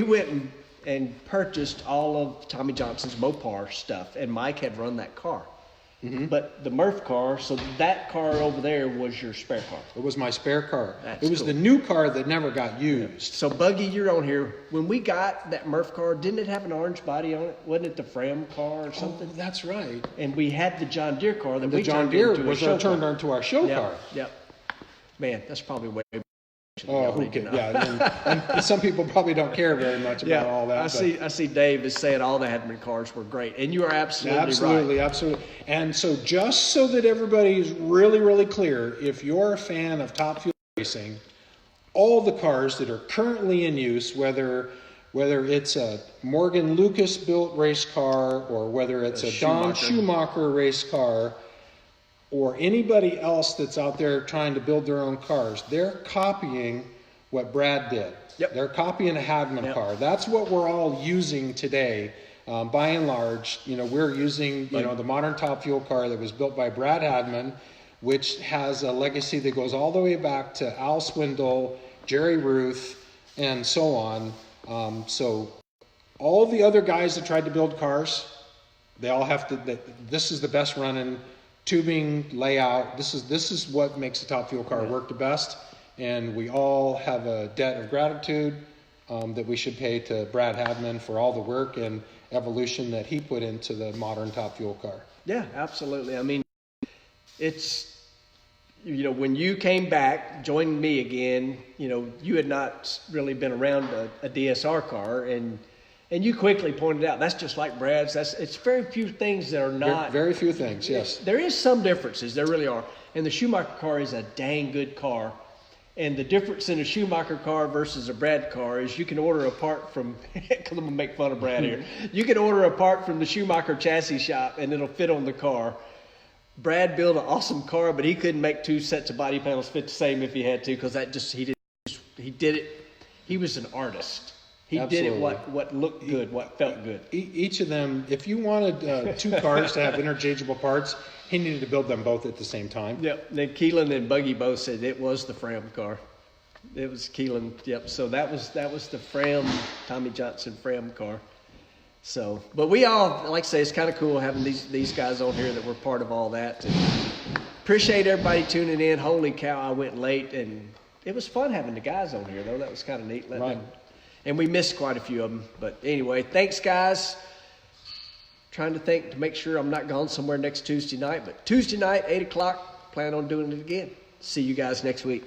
went and purchased all of Tommy Johnson's Mopar stuff, and Mike had run that car. but the Murph car. So that car over there was your spare car. It was my spare car. That's it was cool. the new car that never got used. So Buggy, you're on here. When we got that Murph car, didn't it have an orange body on it? Wasn't it the Fram car or something? Oh, that's right. And we had the John Deere car that The we John turned Deere into a was show turned car. into our show car. Yep. Man, that's probably way. Oh, who can? Yeah, and some people probably don't care very much about all that. I see Dave is saying all the Hadman cars were great, and you are Absolutely, right. absolutely. And so just so that everybody's really, really clear, if you're a fan of Top Fuel Racing, all the cars that are currently in use, whether it's a Morgan Lucas built race car or whether it's a Don Schumacher race car or anybody else that's out there trying to build their own cars, they're copying what Brad did. Yep. They're copying a Hadman car. That's what we're all using today. By and large, we're using, the modern Top Fuel car that was built by Brad Hadman, which has a legacy that goes all the way back to Al Swindle, Jerry Ruth, and so on. So all the other guys that tried to build cars, they all have to, this is the best running tubing layout. This is what makes a Top Fuel car work the best. And we all have a debt of gratitude that we should pay to Brad Hadman for all the work and evolution that he put into the modern Top Fuel car. Yeah, absolutely. I mean, it's, when you came back, joined me again, you had not really been around a DSR car, and you quickly pointed out that's just like Brad's. It's very few things that are not. Very few things, yes. There is some differences. There really are. And the Schumacher car is a dang good car. And the difference in a Schumacher car versus a Brad car is you can order a part from, because I'm going to make fun of Brad here. You can order a part from the Schumacher chassis shop and it'll fit on the car. Brad built an awesome car, but he couldn't make two sets of body panels fit the same if he had to, because he did it. He was an artist. He Absolutely. did it what looked good, what felt good. Each of them, if you wanted two cars to have interchangeable parts, he needed to build them both at the same time. Yep. Then Keelan and Buggy both said it was the Fram car. It was Keelan. Yep. So that was the Fram, Tommy Johnson Fram car. So, but we all, like I say, it's kind of cool having these guys on here that were part of all that. And appreciate everybody tuning in. Holy cow, I went late, and it was fun having the guys on here, though. That was kind of neat. Right. And we missed quite a few of them. But anyway, thanks, guys. Trying to think to make sure I'm not gone somewhere next Tuesday night. But Tuesday night, 8 o'clock, plan on doing it again. See you guys next week.